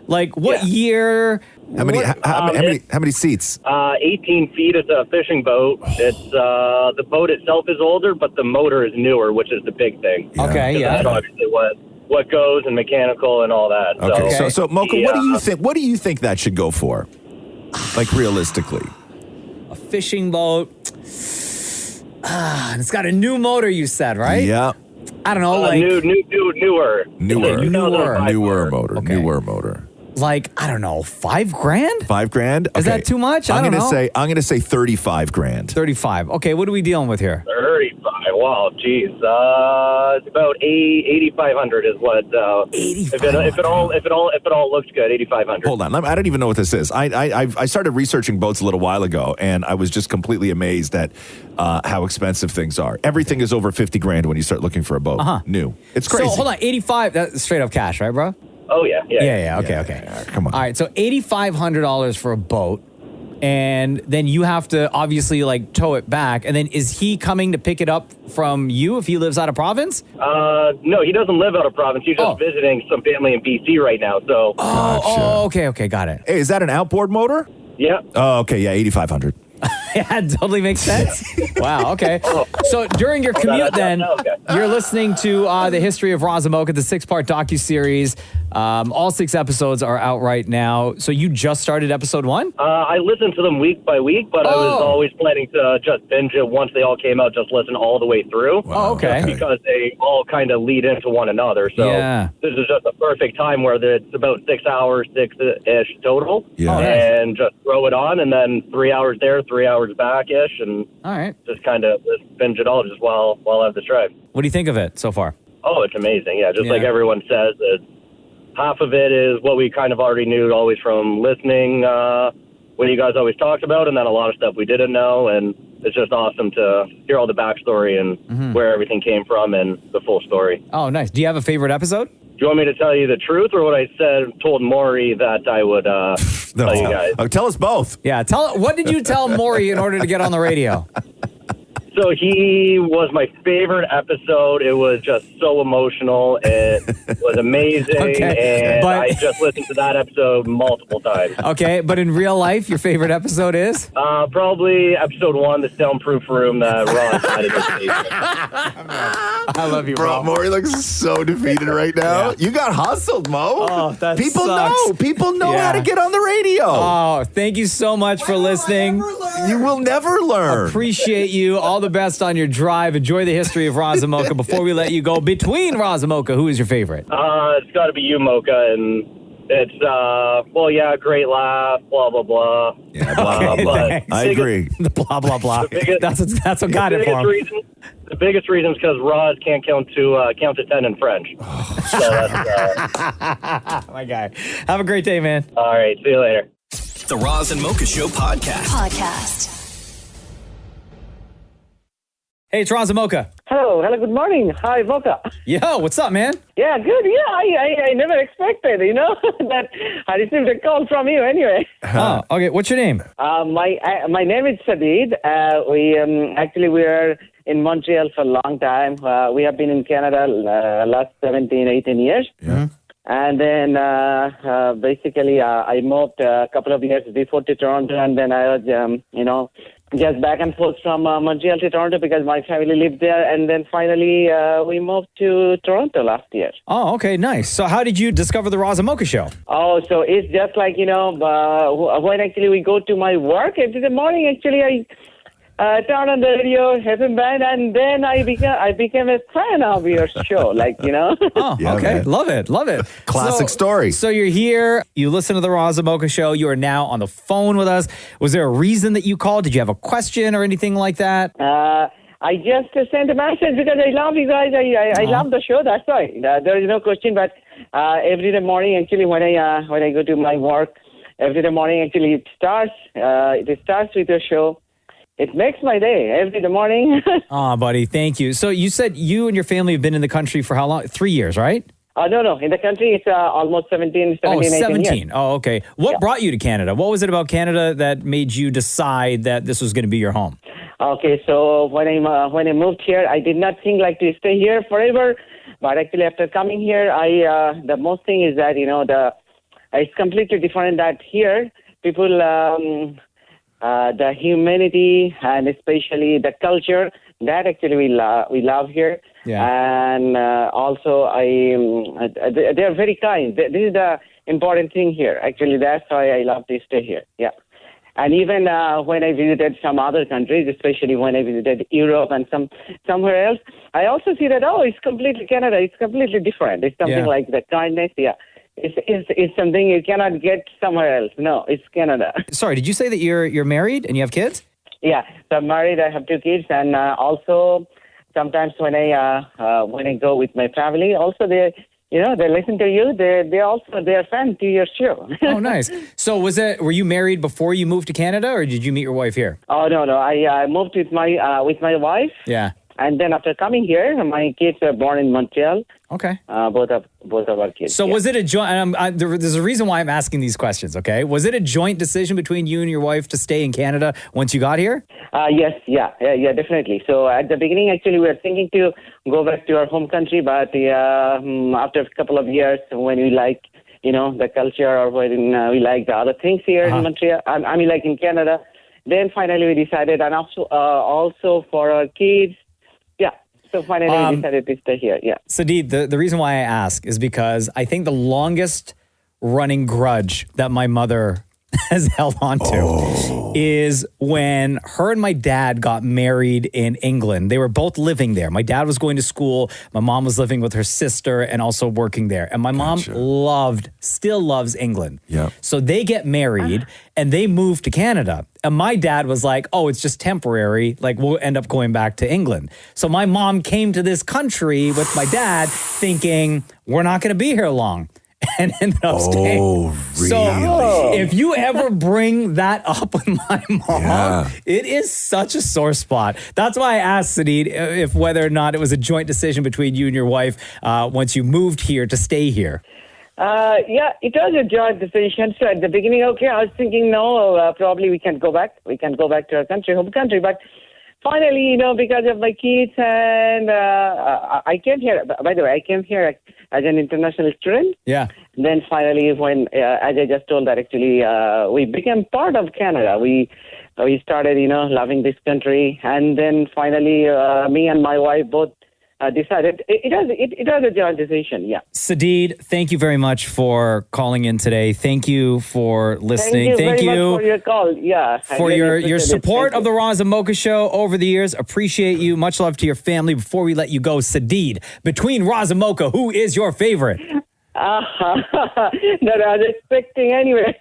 Like what year? How many seats? 18 feet. It's a fishing boat. It's the boat itself is older, but the motor is newer, which is the big thing. Okay, yeah. That's obviously what goes and mechanical and all that. Okay. So Mocha, what do you think? What do you think that should go for? Like realistically, A fishing boat. It's got a new motor, you said, right? Yeah. I don't know, like newer motor. Okay. Newer motor. Like, I don't know, $5,000? $5,000? Is that too much? I don't know. I'm gonna say 35 grand. 35. Okay, what are we dealing with here? 35. Wow, geez. It's about 8,500 is what. 8,500. If it all looks good, 8,500. Hold on, I don't even know what this is. I started researching boats a little while ago, and I was just completely amazed at how expensive things are. Everything is over 50 grand when you start looking for a boat. New. It's crazy. So hold on, 85. That's straight up cash, right, bro? Oh yeah. Okay. Come on. All right, so $8,500 for a boat, and then you have to obviously like tow it back. And then is he coming to pick it up from you if he lives out of province? No, he doesn't live out of province. He's just visiting some family in BC right now. So. Okay, got it. Hey, is that an outboard motor? Yeah. Oh, okay, yeah, 8,500. Yeah, it totally makes sense. Wow, okay. So during your commute then, you're listening to The History of Razamoka, the 6-part docuseries. All 6 episodes are out right now. So you just started episode 1? I listened to them week by week, but I was always planning to just binge it once they all came out, just listen all the way through. Oh, okay. Because they all kind of lead into one another. So this is just a perfect time where it's about 6 hours, 6-ish total. Yeah. And just throw it on, and then 3 hours there, 3 hours back-ish, and all right, just kind of binge it all just while I have the drive. What do you think of it so far? Oh, it's amazing. Yeah, just like everyone says, half of it is what we kind of already knew always from listening, what you guys always talked about, and then a lot of stuff we didn't know, and it's just awesome to hear all the backstory and where everything came from and the full story. Oh, nice. Do you have a favorite episode? Do you want me to tell you the truth or what I told Maury that I would tell you guys? Tell us both. Yeah, what did you tell Maury in order to get on the radio? So he was my favorite episode. It was just so emotional. It was amazing. And I just listened to that episode multiple times. Okay, but in real life, your favorite episode is? Probably episode 1, the soundproof room that Ron had in his basement. I love you, bro. Maury looks so defeated right now. Yeah. You got hustled, Mo. Oh, that People sucks. know. People know how to get on the radio. Oh, thank you so much for listening. You will never learn. Appreciate you. All the best on your drive. Enjoy the history of Razamoka. Before we let you go, between Razamoka, who is your favorite? It's got to be you, Mocha, and it's great laugh, blah blah blah. Yeah, blah blah blah. I agree. The blah blah blah. That's what got it for him. The biggest reason is because Roz can't count to 10 in French. So that's my guy. Have a great day, man. All right, see you later. The Roz and Mocha Show podcast. Hey, it's Roz and Mocha. Hello, good morning. Hi, Mocha. Yo, what's up, man? Yeah, good. Yeah, I never expected, that I received a call from you anyway. Oh, okay. What's your name? My name is Sadid. We are in Montreal for a long time. We have been in Canada last 17, 18 years. Yeah. And then basically I moved a couple of years before to Toronto, and then I was, just back and forth from Montreal to Toronto because my family lived there. And then finally we moved to Toronto last year. Oh, okay, nice. So how did you discover the Roz and Mocha Show? Oh, so it's just like, when actually we go to my work every morning, actually I turn on the radio, FM band, and then I became a fan of your show, Oh, yeah, okay. Man. Love it. Classic story. So you're here, you listen to the Roz and Mocha Show, you are now on the phone with us. Was there a reason that you called? Did you have a question or anything like that? I just sent a message because I love you guys. I love the show, that's why. There is no question, but every morning, actually, when I go to my work, every morning. Actually, it starts with your show. It makes my day every morning. Aw, buddy, thank you. So you said you and your family have been in the country for how long? 3 years, right? No. In the country, it's almost 17, 18 17. years. Oh, okay. What brought you to Canada? What was it about Canada that made you decide that this was going to be your home? Okay, so when I moved here, I did not think like to stay here forever. But actually, after coming here, the most thing is that it's completely different. That here, people, the humanity and especially the culture, that actually we love here. Yeah. And also, they are very kind. This is the important thing here. Actually, that's why I love to stay here. Yeah. And even when I visited some other countries, especially when I visited Europe and somewhere else, I also see that, it's completely Canada. It's completely different. It's something like the kindness. Yeah. It's something you cannot get somewhere else. No, it's Canada. Sorry, did you say that you're married and you have kids? Yeah. So I'm married. I have 2 kids. And also sometimes when I go with my family, also they listen to you. They're fans to your show. Oh, nice. So were you married before you moved to Canada, or did you meet your wife here? Oh, no. I moved with my wife. Yeah. And then after coming here, my kids were born in Montreal. Okay. Both of our kids. So was it a joint? There's a reason why I'm asking these questions. Okay. Was it a joint decision between you and your wife to stay in Canada once you got here? Yes. Yeah, definitely. So at the beginning, actually, we were thinking to go back to our home country, but after a couple of years, when we like, the culture, or when we like the other things here in Montreal, I mean, like in Canada, then finally we decided, and also for our kids. So finally, we decided to stay here. Yeah. Sadid, the reason why I ask is because I think the longest running grudge that my mother has held on to is when her and my dad got married in England. They were both living there. My dad was going to school. My mom was living with her sister and also working there. And my mom still loves England. Yeah. So they get married and they move to Canada. And my dad was like, it's just temporary. Like, we'll end up going back to England. So my mom came to this country with my dad thinking, we're not going to be here long. And ended up staying. Really? So if you ever bring that up with my mom, it is such a sore spot. That's why I asked Sadid if whether or not it was a joint decision between you and your wife once you moved here to stay here. It was a joint decision. So at the beginning, I was thinking, no, probably we can go back. We can go back to our home country. But finally, because of my kids, and I came here. By the way, I came here as an international student. Yeah. Then finally, when, as I just told that, actually, we became part of Canada. We started, loving this country. And then finally, me and my wife both decided it was a joint decision. Yeah. Sadid, thank you very much for calling in today. Thank you for listening. Thank you very much for your call. Yeah. For your support of the Roz and Mocha Show over the years. Appreciate you. Much love to your family. Before we let you go, Sadid, between Roz and Mocha, who is your favorite? That I was expecting anyway.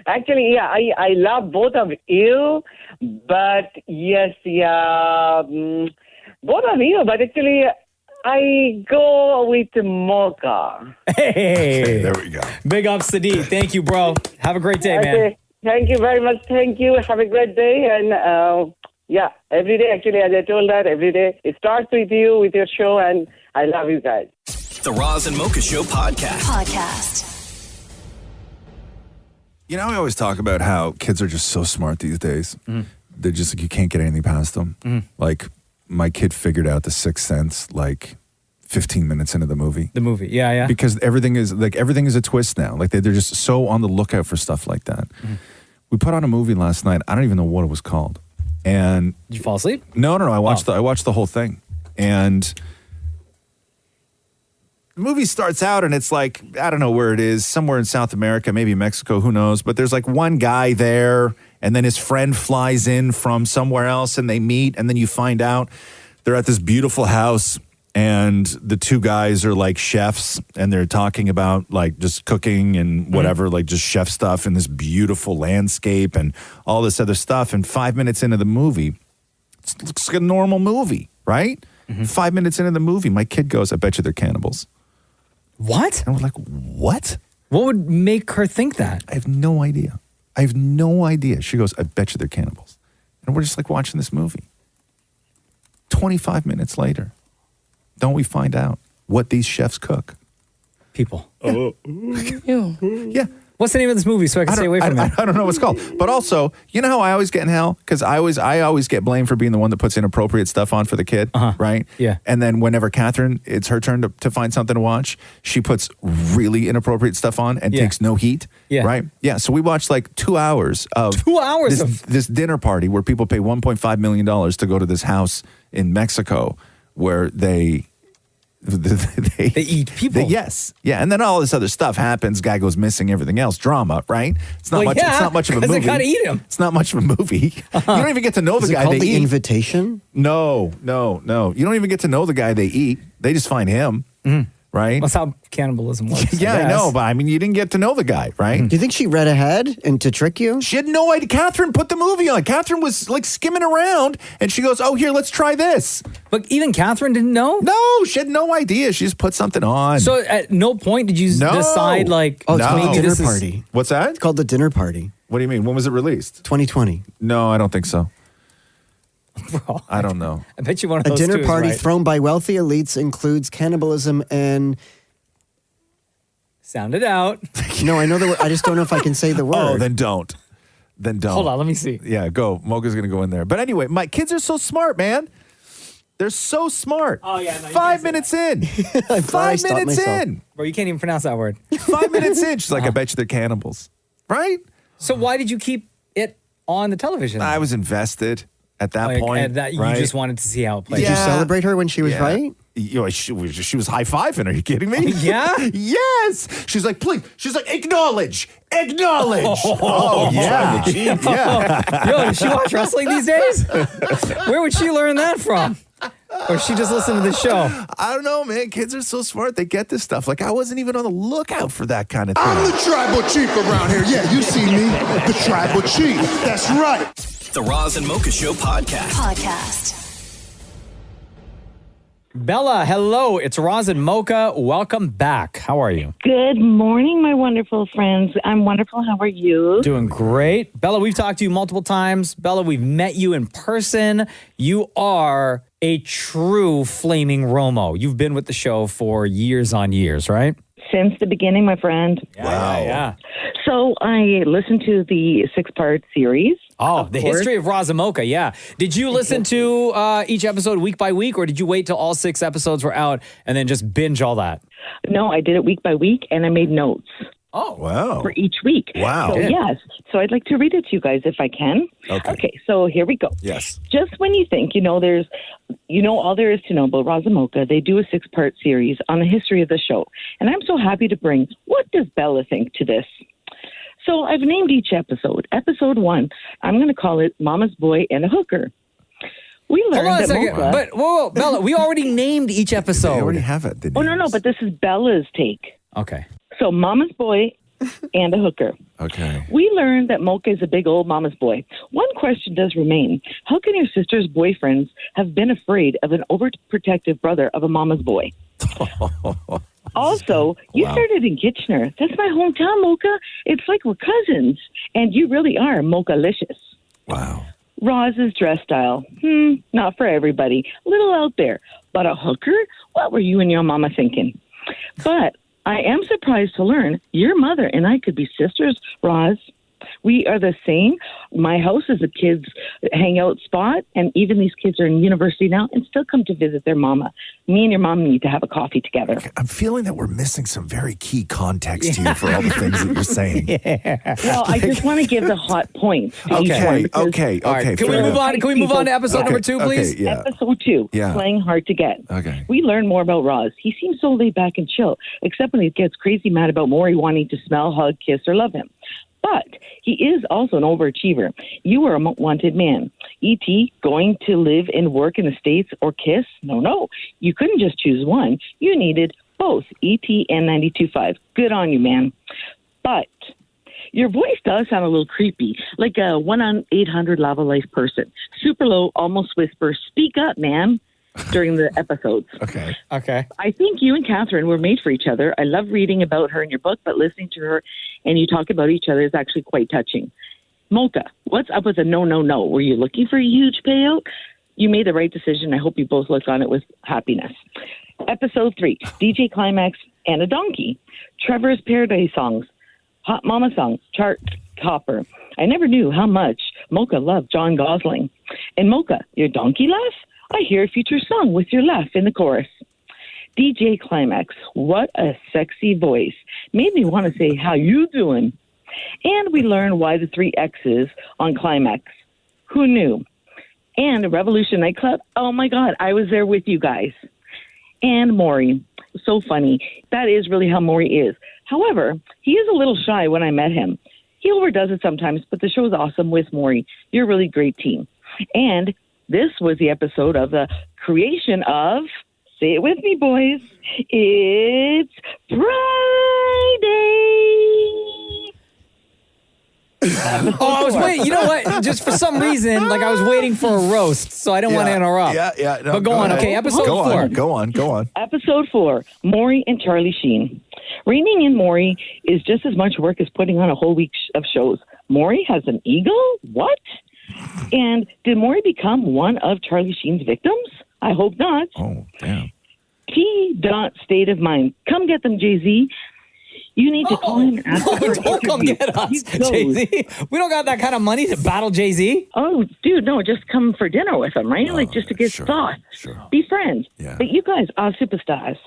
Actually, I love both of you, but yes, both of you, but actually, I go with Mocha. Hey, there we go. Big up, Sadid. Thank you, bro. Have a great day, man. Thank you very much. Thank you. Have a great day. And every day, actually, as I told that, every day, it starts with you, with your show, and I love you guys. The Roz and Mocha Show podcast. I always talk about how kids are just so smart these days. Mm-hmm. They're just like, you can't get anything past them. Mm-hmm. Like, my kid figured out The Sixth Sense like 15 minutes into the movie. The movie, yeah. Because everything is a twist now. Like, they're just so on the lookout for stuff like that. Mm-hmm. We put on a movie last night. I don't even know what it was called. And did you fall asleep? No. I watched the whole thing. And the movie starts out and it's like, I don't know where it is, somewhere in South America, maybe Mexico, who knows. But there's like one guy there, and then his friend flies in from somewhere else and they meet, and then you find out they're at this beautiful house and the two guys are like chefs and they're talking about like just cooking and whatever, like just chef stuff in this beautiful landscape and all this other stuff. And 5 minutes into the movie, it looks like a normal movie, right? 5 minutes into the movie, my kid goes, I bet you they're cannibals. What? And we're like, what? What would make her think that? I have no idea. She goes, I bet you they're cannibals. And we're just like watching this movie. 25 minutes later, don't we find out what these chefs cook? People. Oh. Yeah. What's the name of this movie so I can stay away from it? I don't know what it's called. But also, you know how I always get in hell? Because I always get blamed for being the one that puts inappropriate stuff on for the kid, right? Yeah. And then whenever Catherine, it's her turn to find something to watch, she puts really inappropriate stuff on and takes no heat, right? Yeah, so we watched like 2 hours of... 2 hours this dinner party where people pay $1.5 million to go to this house in Mexico where they eat people. Yes. Yeah. And then all this other stuff happens. Guy goes missing, everything else. Drama, right? It's not much. Yeah, it's not much of a 'cause movie. they gotta eat him. It's not much of a movie. You don't even get to know the Is it guy called they The eat. Invitation? No. You don't even get to know the guy they eat. They just find him, right? That's how cannibalism works. Yeah, I know, but I mean, you didn't get to know the guy, right? Do you think she read ahead and to trick you? She had no idea. Catherine put the movie on. Catherine was like skimming around, and she goes, "Oh, here, let's try this." But even Catherine didn't know? No, she had no idea. She just put something on. So at no point did you decide like, Oh, it's called The Dinner this is- Party. What's that? It's called The Dinner Party. What do you mean? When was it released? 2020. No, I don't think so. I don't know. I bet you one of A those dinner two is party right. thrown by wealthy elites includes cannibalism and... Sound it out. No, I know the word. I just don't know if I can say the word. Oh, then don't. Hold on, let me see. Yeah, go. Mocha's going to go in there. But anyway, my kids are so smart, man. They're so smart. Oh, yeah. No, 5 minutes in. 5 minutes in. Bro, you can't even pronounce that word. 5 minutes in. She's like, I bet you they're cannibals. Right? So why did you keep it on the television? I was invested at that Like, point. and that you right? just wanted to see how it played. Did you celebrate her when she was right? You know, she was high-fiving. Are you kidding me? Yeah? Yes. She's like, please. She's like, acknowledge. Oh, yeah. Yeah. Yo, does she watch wrestling these days? Where would she learn that from? Or she just listened to the show? I don't know, man. Kids are so smart. They get this stuff. Like, I wasn't even on the lookout for that kind of thing. I'm the tribal chief around here. Yeah, you see me. The tribal chief. That's right. The Roz and Mocha Show podcast. Bella, hello. It's Roz and Mocha. Welcome back. How are you? Good morning, my wonderful friends. I'm wonderful. How are you? Doing great. Bella, we've talked to you multiple times. Bella, we've met you in person. You are a true flaming Romo. You've been with the show for years on years, right? Since the beginning, my friend. Yeah. So I listened to the 6-part series. Oh, the history of Roz and Mocha, yeah. Did you listen to each episode week by week, or did you wait till all 6 episodes were out and then just binge all that? No, I did it week by week, and I made notes. Oh, wow. For each week. Wow. So, yes. So I'd like to read it to you guys if I can. Okay, so here we go. Yes. Just when you think, there's, all there is to know about Roz and Mocha, they do a 6-part series on the history of the show. And I'm so happy to bring, what does Bella think to this? So I've named each episode. Episode 1, I'm going to call it Mama's Boy and a Hooker. We learned Hold on a that second. Mocha... But, whoa, Bella, we already named each episode. They already have it. No, but this is Bella's take. Okay. So Mama's Boy and a Hooker. Okay. We learned that Mocha is a big old mama's boy. One question does remain. How can your sister's boyfriends have been afraid of an overprotective brother of a mama's boy? Also, you started in Kitchener. That's my hometown, Mocha. It's like we're cousins. And you really are Mocha-licious. Wow. Roz's dress style. Not for everybody. A little out there. But a hooker? What were you and your mama thinking? But I am surprised to learn your mother and I could be sisters, Roz. We are the same. My house is a kids' hangout spot, and even these kids are in university now and still come to visit their mama. Me and your mom need to have a coffee together. I'm feeling that we're missing some very key context here for all the things that you're saying. Well, I just want to give the hot points. To each one because- All right, can we move on? Can we move on to episode number 2, please? Okay, yeah. Episode 2, Yeah. Playing Hard to Get. Okay. We learn more about Roz. He seems so laid back and chill, except when he gets crazy mad about Maury wanting to smell, hug, kiss, or love him. But he is also an overachiever. You are a wanted man. E.T., going to live and work in the States or kiss? No. You couldn't just choose one. You needed both E.T. and 92.5. Good on you, man. But your voice does sound a little creepy, like a 1-on-800 lava life person. Super low, almost whisper, speak up, man. during the episodes. Okay. Okay. I think you and Catherine were made for each other. I love reading about her in your book, but listening to her and you talk about each other is actually quite touching. Mocha, what's up with the no? Were you looking for a huge payout? You made the right decision. I hope you both look on it with happiness. Episode 3, DJ Climax and a Donkey. Trevor's Paradise songs. Hot Mama song, chart topper. I never knew how much Mocha loved John Gosling. And Mocha, your donkey laugh? I hear a future song with your laugh in the chorus. DJ Climax, what a sexy voice. Made me want to say, how you doing? And we learn why the 3 X's on Climax. Who knew? And Revolution Nightclub, oh my God, I was there with you guys. And Maury, so funny. That is really how Maury is. However, he is a little shy when I met him. He overdoes it sometimes, but the show is awesome with Maury. You're a really great team. And this was the episode of the creation of, say it with me, boys, it's Friday. Oh, I was waiting. You know what? Just for some reason, like I was waiting for a roast, so I didn't want to interrupt. Yeah. No, but go on. ahead. Okay, episode 4. Go on. Episode 4, Maury and Charlie Sheen. Reining in Maury is just as much work as putting on a whole week of shows. Maury has an ego? What? And did Maury become one of Charlie Sheen's victims? I hope not. Oh, damn. T. State of mind. Come get them, Jay-Z. You need to call him and ask for an Don't come interview. get us, He goes, Jay-Z. We don't got that kind of money to battle Jay-Z. Oh, dude, no, just come for dinner with him, right? Like, just to get thoughts. Be friends. Yeah. But you guys are superstars.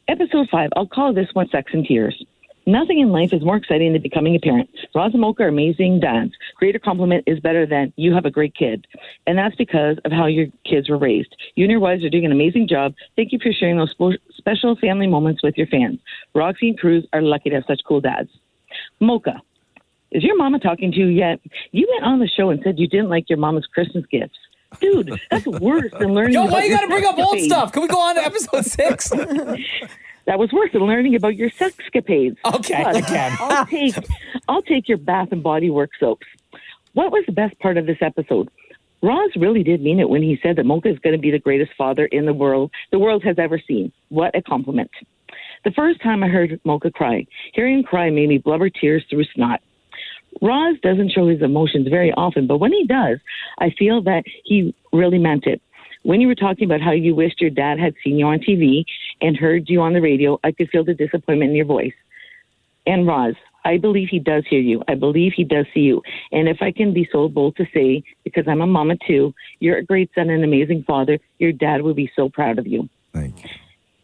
Episode 5, I'll call this one Sex and Tears. Nothing in life is more exciting than becoming a parent. Roz and Mocha are amazing dads. Greater compliment is better than you have a great kid. And that's because of how your kids were raised. You and your wives are doing an amazing job. Thank you for sharing those special family moments with your fans. Roxy and Cruz are lucky to have such cool dads. Mocha, is your mama talking to you yet? You went on the show and said you didn't like your mama's Christmas gifts. Dude, that's worse than learning Yo, about why you your got to bring up old sexcapades. stuff? Can we go on to episode 6? That was worse than learning about your sexcapades. Okay, Plus, again. I'll take your Bath and Body Works soaps. What was the best part of this episode? Roz really did mean it when he said that Mocha is going to be the greatest father in the world has ever seen. What a compliment. The first time I heard Mocha cry, hearing him cry made me blubber tears through snot. Roz doesn't show his emotions very often, but when he does, I feel that he really meant it. When you were talking about how you wished your dad had seen you on TV and heard you on the radio, I could feel the disappointment in your voice. And Roz, I believe he does hear you. I believe he does see you. And if I can be so bold to say, because I'm a mama too, you're a great son and amazing father. Your dad would be so proud of you. Thank you.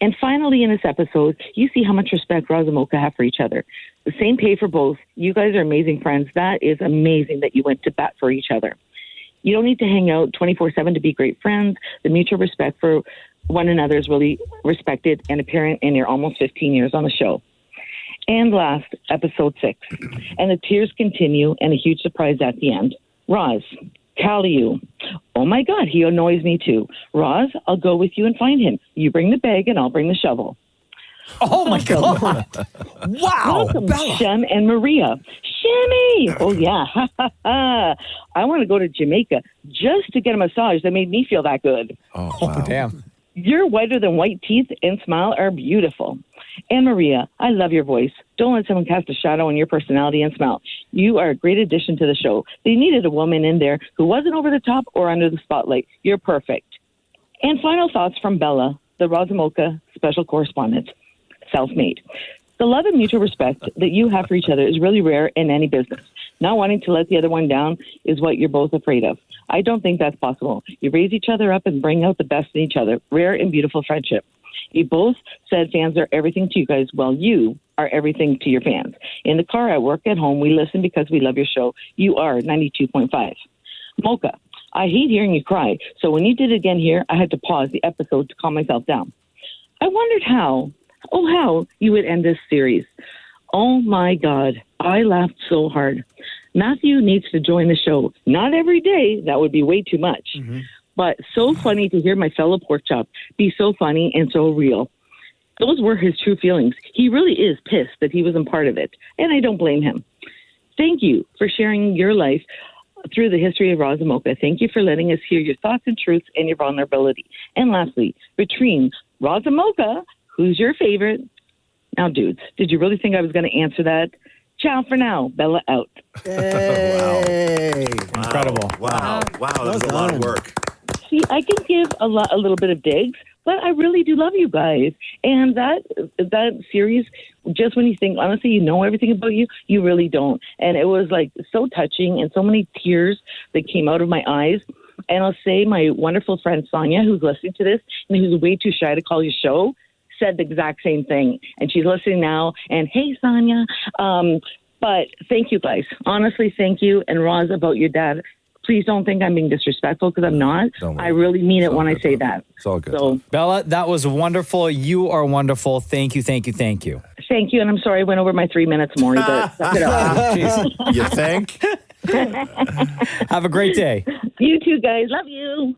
And finally, in this episode, you see how much respect Roz and Mocha have for each other. The same pay for both. You guys are amazing friends. That is amazing that you went to bat for each other. You don't need to hang out 24/7 to be great friends. The mutual respect for one another is really respected and apparent in your almost 15 years on the show. And last, episode 6. And the tears continue and a huge surprise at the end. Roz, Caliu. Oh my God, he annoys me too. Roz, I'll go with you and find him. You bring the bag and I'll bring the shovel. Oh my God. Wow. Welcome, Shem and Maria. Shimmy! Oh yeah. I want to go to Jamaica just to get a massage that made me feel that good. Oh, wow. Damn. Your whiter than white teeth and smile are beautiful. And Maria, I love your voice. Don't let someone cast a shadow on your personality and smile. You are a great addition to the show. They needed a woman in there who wasn't over the top or under the spotlight. You're perfect. And final thoughts from Bella, the Roz and Mocha special correspondent. Self-made. The love and mutual respect that you have for each other is really rare in any business. Not wanting to let the other one down is what you're both afraid of. I don't think that's possible. You raise each other up and bring out the best in each other. Rare and beautiful friendship. You both said fans are everything to you guys, while you are everything to your fans. In the car, at work, at home, we listen because we love your show. You are 92.5. Mocha, I hate hearing you cry, so when you did it again here, I had to pause the episode to calm myself down. I wondered how you would end this series. Oh my God, I laughed so hard. Matthew needs to join the show. Not every day, that would be way too much. Mm-hmm. But so funny to hear my fellow pork chop be so funny and so real. Those were his true feelings. He really is pissed that he wasn't part of it, and I don't blame him. Thank you for sharing your life through the history of Roz and Mocha. Thank you for letting us hear your thoughts and truths and your vulnerability. And lastly, between Roz and Mocha, who's your favorite? Now, dudes, did you really think I was going to answer that? Ciao for now. Bella out. Hey. Incredible. Wow. That was a lot of work. See, I can give a little bit of digs, but I really do love you guys. And that series, just when you think, honestly, you know everything about you, you really don't. And it was like so touching and so many tears that came out of my eyes. And I'll say my wonderful friend Sonia, who's listening to this and who's way too shy to call your show, said the exact same thing. And she's listening now. And hey, Sonia. But thank you guys. Honestly, thank you. And Roz, about your dad, please don't think I'm being disrespectful because I'm not. I really mean it when I say that. It's all good. So, Bella, that was wonderful. You are wonderful. Thank you. thank you. And I'm sorry I went over my 3 minutes, Maury, but suck it up. You think? Have a great day. You too, guys. Love you.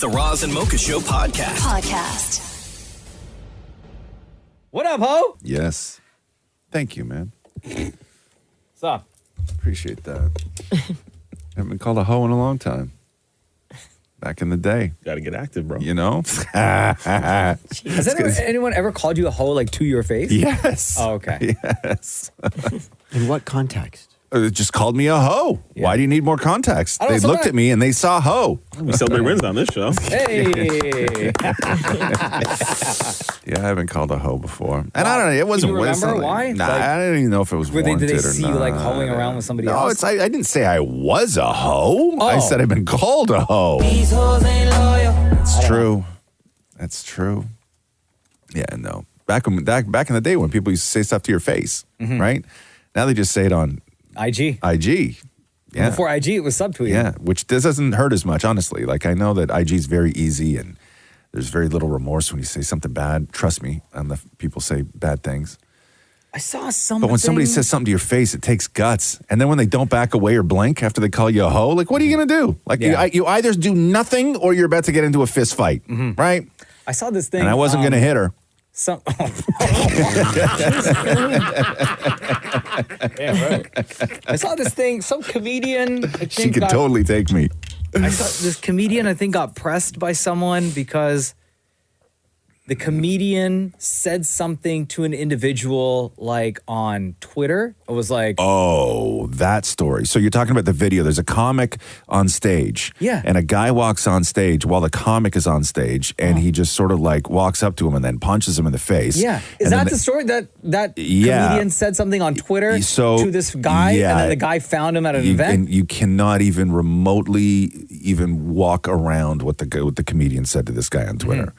The Roz and Mocha Show podcast. What up, ho? Yes. Thank you, man. What's up? Appreciate that. Haven't been called a hoe in a long time. Back in the day. Got to get active, bro. You know? Has anyone ever called you a hoe, like, to your face? Yes. Oh, okay. Yes. In what context? Just called me a hoe. Why do you need more context? They looked at me and they saw hoe. We celebrate wins on this show. Hey. Yeah, I haven't called a hoe before. And I don't know, it wasn't. Do you remember why? Nah, Like, I don't even know if it was warranted did they or see not. you, like, hoeing around with somebody No, else? I didn't say I was a hoe. I said I've been called a hoe. These hoes ain't loyal. That's true. That's true. Yeah, no. Back in the day when people used to say stuff to your face, right? Now they just say it on IG. Yeah. Before IG, it was subtweeting. Yeah, which doesn't hurt as much, honestly. Like, I know that IG is very easy and there's very little remorse when you say something bad. Trust me, people say bad things. I saw something. But when somebody says something to your face, it takes guts. And then when they don't back away or blink after they call you a hoe, like, what are you going to do? Like, you either do nothing or you're about to get into a fist fight, right? I saw this thing. And I wasn't going to hit her. Yeah, right. I saw this thing. Some comedian. I think She could totally take me. I saw this comedian. I think got pressed by someone because the comedian said something to an individual, like on Twitter. It was like, oh, that story. So you're talking about the video. There's a comic on stage. Yeah. And a guy walks on stage while the comic is on stage, and he just sort of like walks up to him and then punches him in the face. yeah. Is that the story that Yeah. comedian said something on Twitter So, to this guy, yeah. and then the guy found him at an event? And you cannot even remotely even walk around what the comedian said to this guy on Twitter.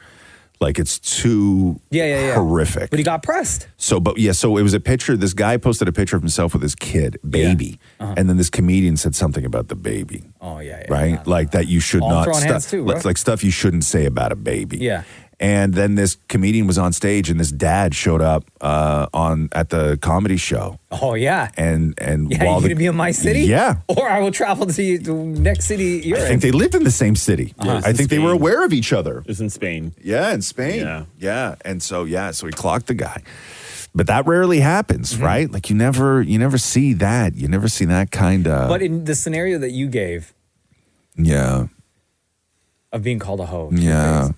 Like, it's too horrific. But he got pressed. So it was a picture. This guy posted a picture of himself with his kid, baby. And then this comedian said something about the baby. Oh, yeah. Right? Like that you should All not. throwing hands too, bro. Like stuff you shouldn't say about a baby. Yeah. And then this comedian was on stage, and this dad showed up at the comedy show. Oh, yeah. And Yeah, while you going to be in my city? Yeah. Or I will travel to the next city you're I in. think they lived in the same city. I think they were aware of each other. It was in Spain. Yeah, in Spain. Yeah. And so he clocked the guy. But that rarely happens, right? Like you never see that. You never see that kind of. But in the scenario that you gave of being called a hoe. Yeah.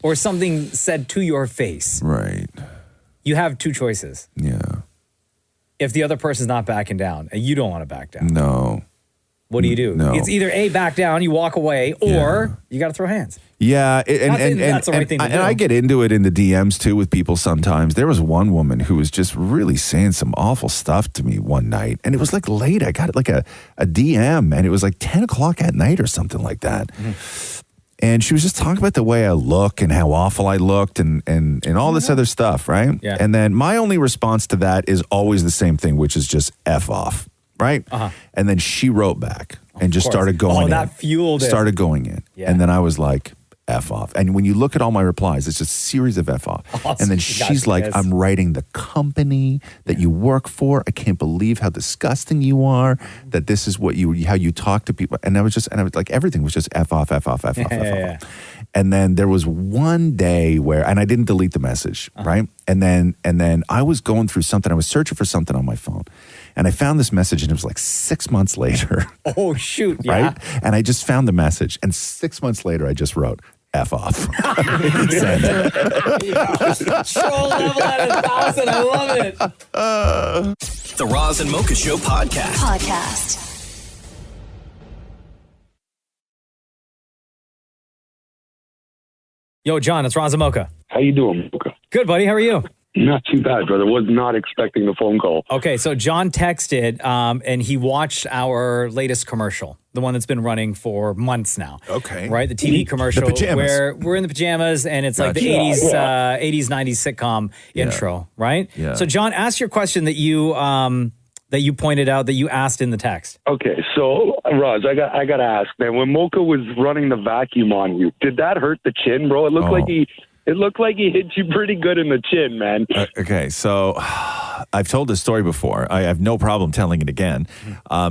Or something said to your face. Right. You have two choices. Yeah. If the other person's not backing down and you don't want to back down. No. What do you do? No. It's either A, back down, you walk away, or you got to throw hands. Yeah, and that's the right thing to do. I get into it in the DMs too with people sometimes. There was one woman who was just really saying some awful stuff to me one night, and it was like late. I got like a DM, and it was like 10 o'clock at night or something like that. And she was just talking about the way I look and how awful I looked and all this other stuff, right? Yeah. And then my only response to that is always the same thing, which is just F off, right? And then she wrote back and just started going in. that fueled it. Started going in. Yeah. And then I was like, F off. And when you look at all my replies, it's just a series of F off. And then she's like, I'm writing the company that you work for. I can't believe how disgusting you are, that this is how you talk to people. And I was like, everything was just F off, F off, F off, F off. And then there was one day where, and I didn't delete the message, right? And then I was going through something. I was searching for something on my phone. And I found this message, and it was like 6 months later. Oh, shoot. Yeah. Right? And I just found the message. And 6 months later, I just wrote, F off. Send. Troll level at 1,000. I love it. The Roz and Mocha Show podcast. Yo, John, it's Roz and Mocha. How you doing, Mocha? Good, buddy. How are you? Not too bad, brother. Was not expecting the phone call. Okay, so John texted, and he watched our latest commercial, the one that's been running for months now. Okay. Right? The TV commercial The pajamas. where we're in the pajamas, and it's like the Gotcha. 80s, 90s sitcom intro, right? Yeah. So, John, ask your question that you pointed out, that you asked in the text. Okay, so Roz, I got to ask, man. When Mocha was running the vacuum on you, did that hurt the chin, bro? It looked like he hit you pretty good in the chin, man. Okay, so I've told this story before. I have no problem telling it again.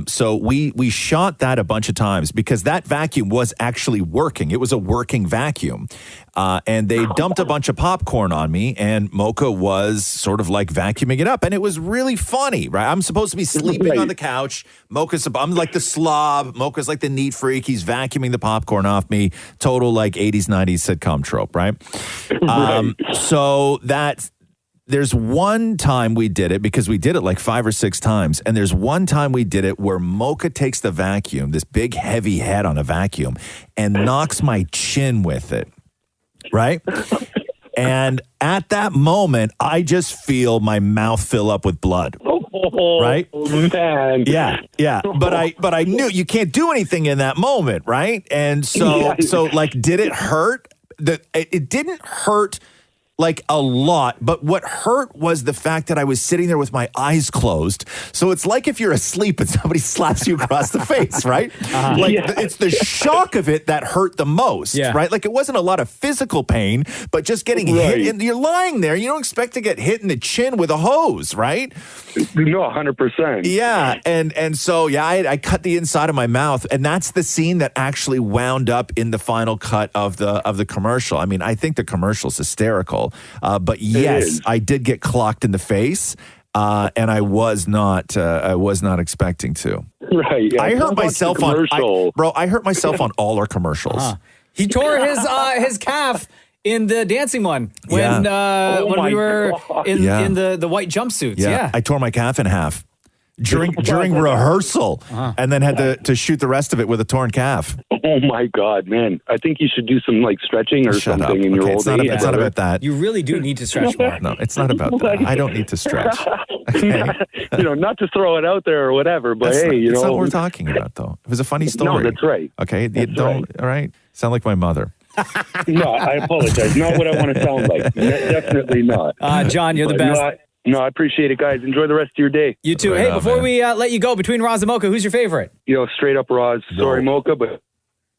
So we shot that a bunch of times because that vacuum was actually working. It was a working vacuum. And they dumped a bunch of popcorn on me, and Mocha was sort of like vacuuming it up. And it was really funny, right? I'm supposed to be sleeping on the couch. I'm like the slob. Mocha's like the neat freak. He's vacuuming the popcorn off me. Total like 80s, 90s sitcom trope, right? So there's one time we did it, because we did it like 5 or 6 times. And there's one time we did it where Mocha takes the vacuum, this big heavy head on a vacuum, and knocks my chin with it. Right? And at that moment, I just feel my mouth fill up with blood. Right? Man. Yeah. But I knew you can't do anything in that moment, right? And so like, did it hurt? It didn't hurt like a lot, but what hurt was the fact that I was sitting there with my eyes closed. So it's like if you're asleep and somebody slaps you across the face, right? It's the shock of it that hurt the most, right? Like, it wasn't a lot of physical pain, but just getting hit, and you're lying there. You don't expect to get hit in the chin with a hose, right? No, 100%. Yeah, and so I cut the inside of my mouth, and that's the scene that actually wound up in the final cut of the commercial. I mean, I think the commercial's hysterical. But yes, I did get clocked in the face, and I was not expecting to. Right. Yeah. I hurt myself I hurt myself on all our commercials. He tore his calf in the dancing one when we were in the white jumpsuits. Yeah. I tore my calf in half during rehearsal, and then had to shoot the rest of it with a torn calf. Oh my God, man! I think you should do some like stretching or something in your old age. It's not about that. You really do need to stretch more. No, it's not about that. I don't need to stretch. Okay? Not to throw it out there or whatever, but That's hey, not what we're talking about, though. It was a funny story. No, that's right. Okay, all right. Sound like my mother. No, I apologize. Not what I want to sound like. Definitely not. John, you're the best. No, I appreciate it, guys. Enjoy the rest of your day. You too. Hey, before we let you go, between Roz and Mocha, who's your favorite? Straight up Roz. Sorry, Mocha, but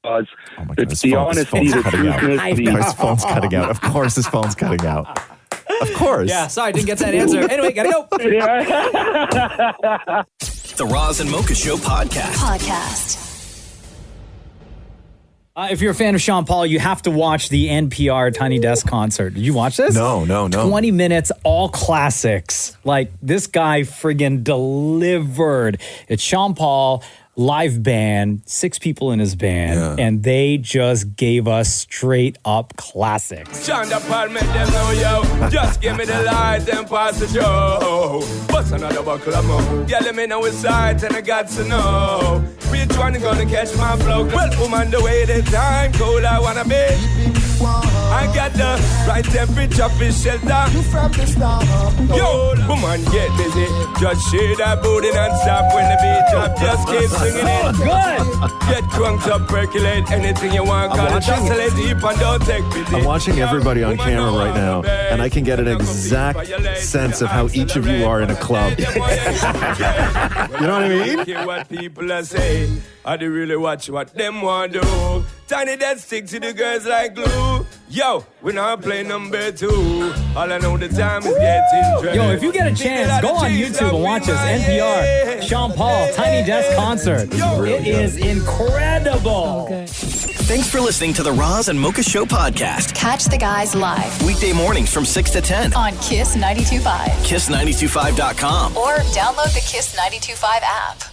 Roz. Oh my God, it's the honesty, the truthfulness. His phone's cutting out. Of course his phone's cutting out. Of course. Yeah, sorry, didn't get that answer. Anyway, gotta go. The Roz and Mocha Show Podcast. If you're a fan of Sean Paul, you have to watch the NPR Tiny Desk concert. Did you watch this? No. 20 minutes, all classics. Like, this guy friggin' delivered. It's Sean Paul, live band, 6 people in his band, and they just gave us straight up classics. Shonda Paul, make them know, yo. Just give me the light and pass the show. What's another buckle of more? Yeah, let me know which side, and I got to know. Which one gonna catch my flow? Well, woman, the way the time cold, I wanna be. I got the right temperature for shelter. You from the start. Yo, woman, get busy. Just shake that booty non-stop when the beat drop. Just keep swinging it. Good. Get crunked up, percolate anything you want. Call it oscillate deep and don't take pity. I'm watching everybody on camera right now, and I can get an exact sense of how each of you are in a club. You know what I mean? Care what people are saying. I do really watch what them want do. Tiny that stick to the girls like glue. Yo, we not play number 2. All I know the time is getting dread. Yo, if you get a chance, go on YouTube and watch this NPR Sean Paul Tiny Desk concert. It is incredible. Thanks for listening to the Roz and Mocha Show podcast. Catch the guys live Weekday mornings from 6 to 10 on Kiss 92.5. KISS925.com. Or download the Kiss 92.5 app.